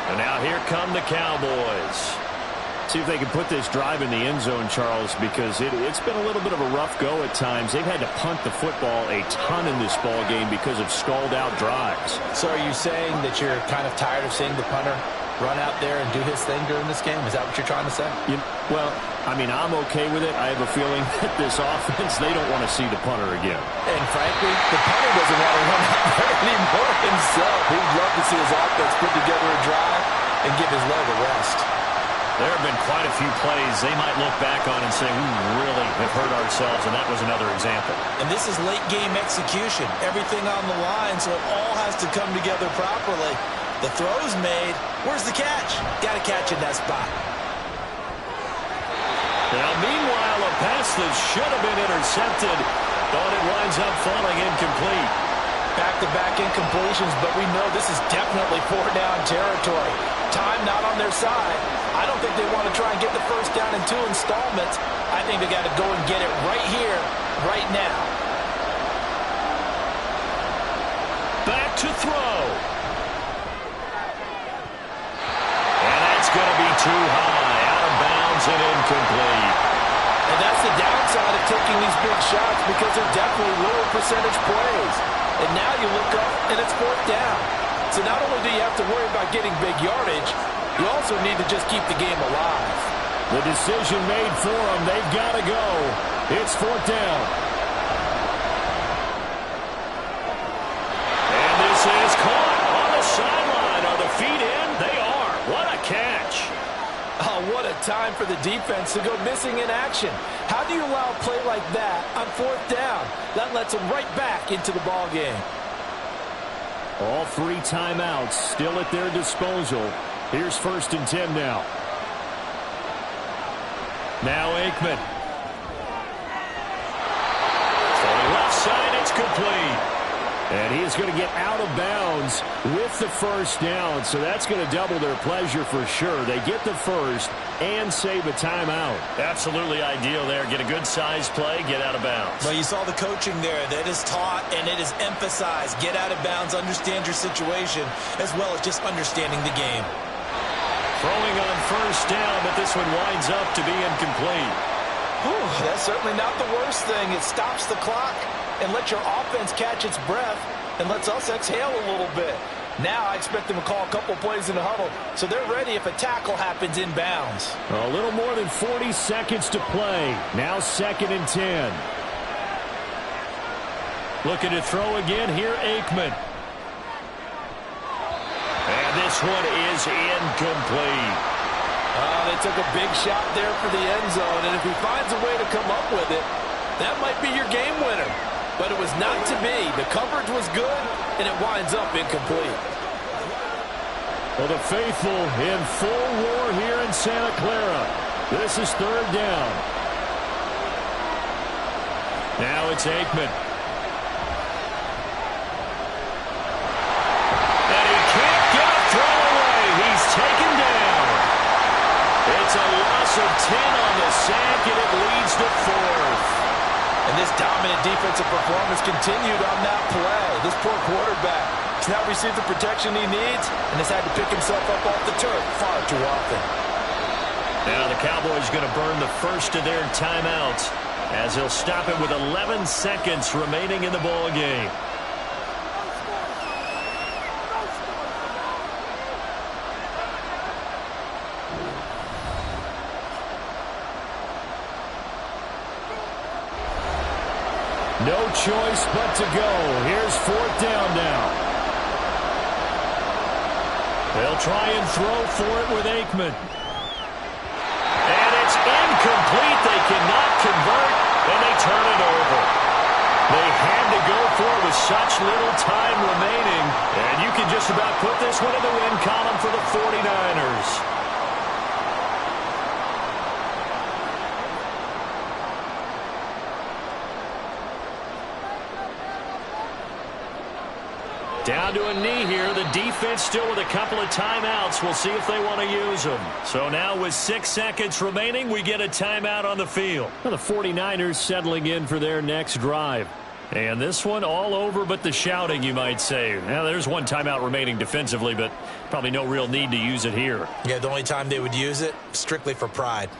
And now here come the Cowboys. See if they can put this drive in the end zone, Charles, because it's been a little bit of a rough go at times. They've had to punt the football a ton in this ball game because of stalled-out drives. So are you saying that you're kind of tired of seeing the punter run out there and do his thing during this game? Is that what you're trying to say? Well, I mean, I'm okay with it. I have a feeling that this offense, they don't want to see the punter again. And frankly, the punter doesn't want to run out there anymore himself. He'd love to see his offense put together a drive and give his leg a rest. There have been quite a few plays they might look back on and say, we really have hurt ourselves, and that was another example. And this is late-game execution. Everything on the line, so it all has to come together properly. The throw's made. Where's the catch? Got to catch in that spot. Now, meanwhile, a pass that should have been intercepted, but it winds up falling incomplete. Back-to-back incompletions, but we know this is definitely four-down territory. Time not on their side. I don't think they want to try and get the first down in 2 installments. I think they got to go and get it right here, right now. Back to throw. And that's going to be too high, out of bounds and incomplete. And that's the downside of taking these big shots because they're definitely lower percentage plays. And now you look up and it's fourth down. So not only do you have to worry about getting big yardage, you also need to just keep the game alive. The decision made for them. They've got to go. It's fourth down. And this is caught on the sideline. Are the feet in? They are. What a catch. Oh, what a time for the defense to go missing in action. How do you allow a play like that on fourth down? That lets them right back into the ball game. All 3 timeouts still at their disposal. Here's 1st and 10 now. Now Aikman. From the left side, it's complete. And he is going to get out of bounds with the first down, so that's going to double their pleasure for sure. They get the first and save a timeout. Absolutely ideal there. Get a good size play, get out of bounds. Well, you saw the coaching there. That is taught and it is emphasized. Get out of bounds, understand your situation, as well as just understanding the game. Throwing on first down, but this one winds up to be incomplete. Whew, that's certainly not the worst thing. It stops the clock. and let your offense catch its breath and lets us exhale a little bit. Now I expect them to call a couple plays in the huddle, so they're ready if a tackle happens inbounds. A little more than 40 seconds to play. Now 2nd and 10. Looking to throw again here, Aikman. And this one is incomplete. They took a big shot there for the end zone, and if he finds a way to come up with it, that might be your game winner. But it was not to be. The coverage was good, and it winds up incomplete. Well, the faithful in full roar here in Santa Clara. This is 3rd down. Now it's Aikman. And he can't get a throw away. He's taken down. It's a loss of 10 on the sack, and it leads to 4th. And this dominant defensive performance continued on that play. This poor quarterback has not received the protection he needs and has had to pick himself up off the turf far too often. Now the Cowboys going to burn the first of their timeouts as he'll stop it with 11 seconds remaining in the ball game. No choice but to go. Here's 4th down now. They'll try and throw for it with Aikman. And it's incomplete. They cannot convert, and they turn it over. They had to go for it with such little time remaining, and you can just about put this one in the win column for the 49ers. Down to a knee here. The defense still with a couple of timeouts. We'll see if they want to use them. So now with 6 seconds remaining, we get a timeout on the field. Well, the 49ers settling in for their next drive. And this one all over but the shouting, you might say. Now, there's one timeout remaining defensively, but probably no real need to use it here. Yeah, the only time they would use it, strictly for pride.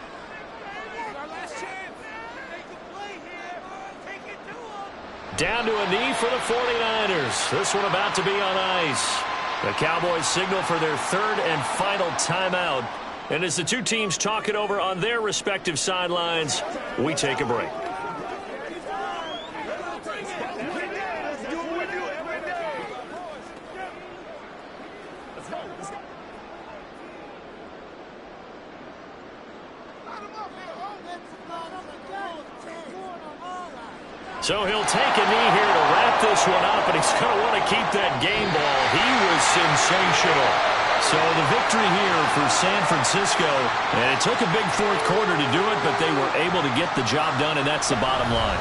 Down to a knee for the 49ers. This one about to be on ice. The Cowboys signal for their 3rd and final timeout. And as the two teams talk it over on their respective sidelines, we take a break. So he'll take a knee here to wrap this one up, and he's going to want to keep that game ball. He was sensational. So the victory here for San Francisco, and it took a big 4th quarter to do it, but they were able to get the job done, and that's the bottom line.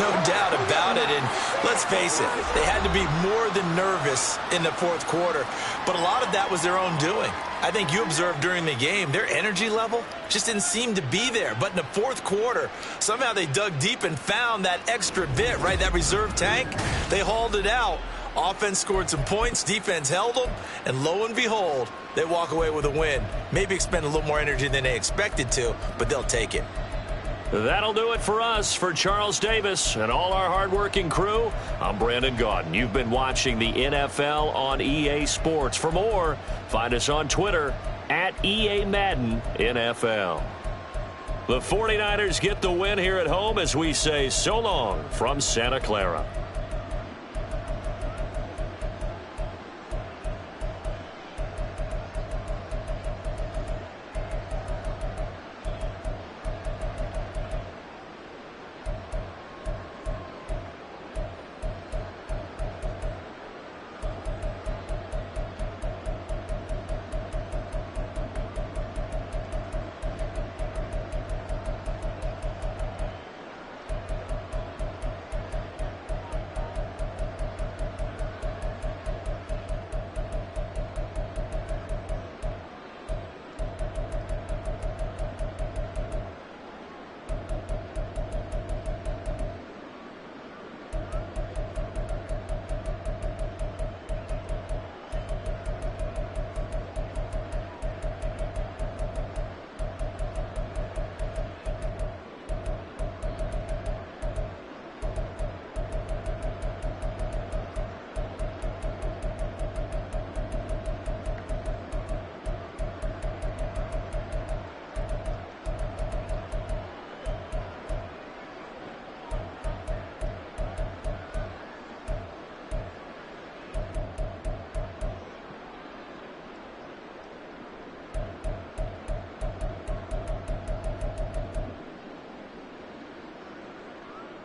No doubt about it, and let's face it, they had to be more than nervous in the 4th quarter, but a lot of that was their own doing. I think you observed during the game, their energy level just didn't seem to be there. But in the 4th quarter, somehow they dug deep and found that extra bit, right, that reserve tank. They hauled it out. Offense scored some points, defense held them, and lo and behold, they walk away with a win. Maybe expend a little more energy than they expected to, but they'll take it. That'll do it for us. For Charles Davis and all our hardworking crew, I'm Brandon Gaudin. You've been watching the NFL on EA Sports. For more, find us on Twitter at EA Madden NFL. The 49ers get the win here at home as we say so long from Santa Clara.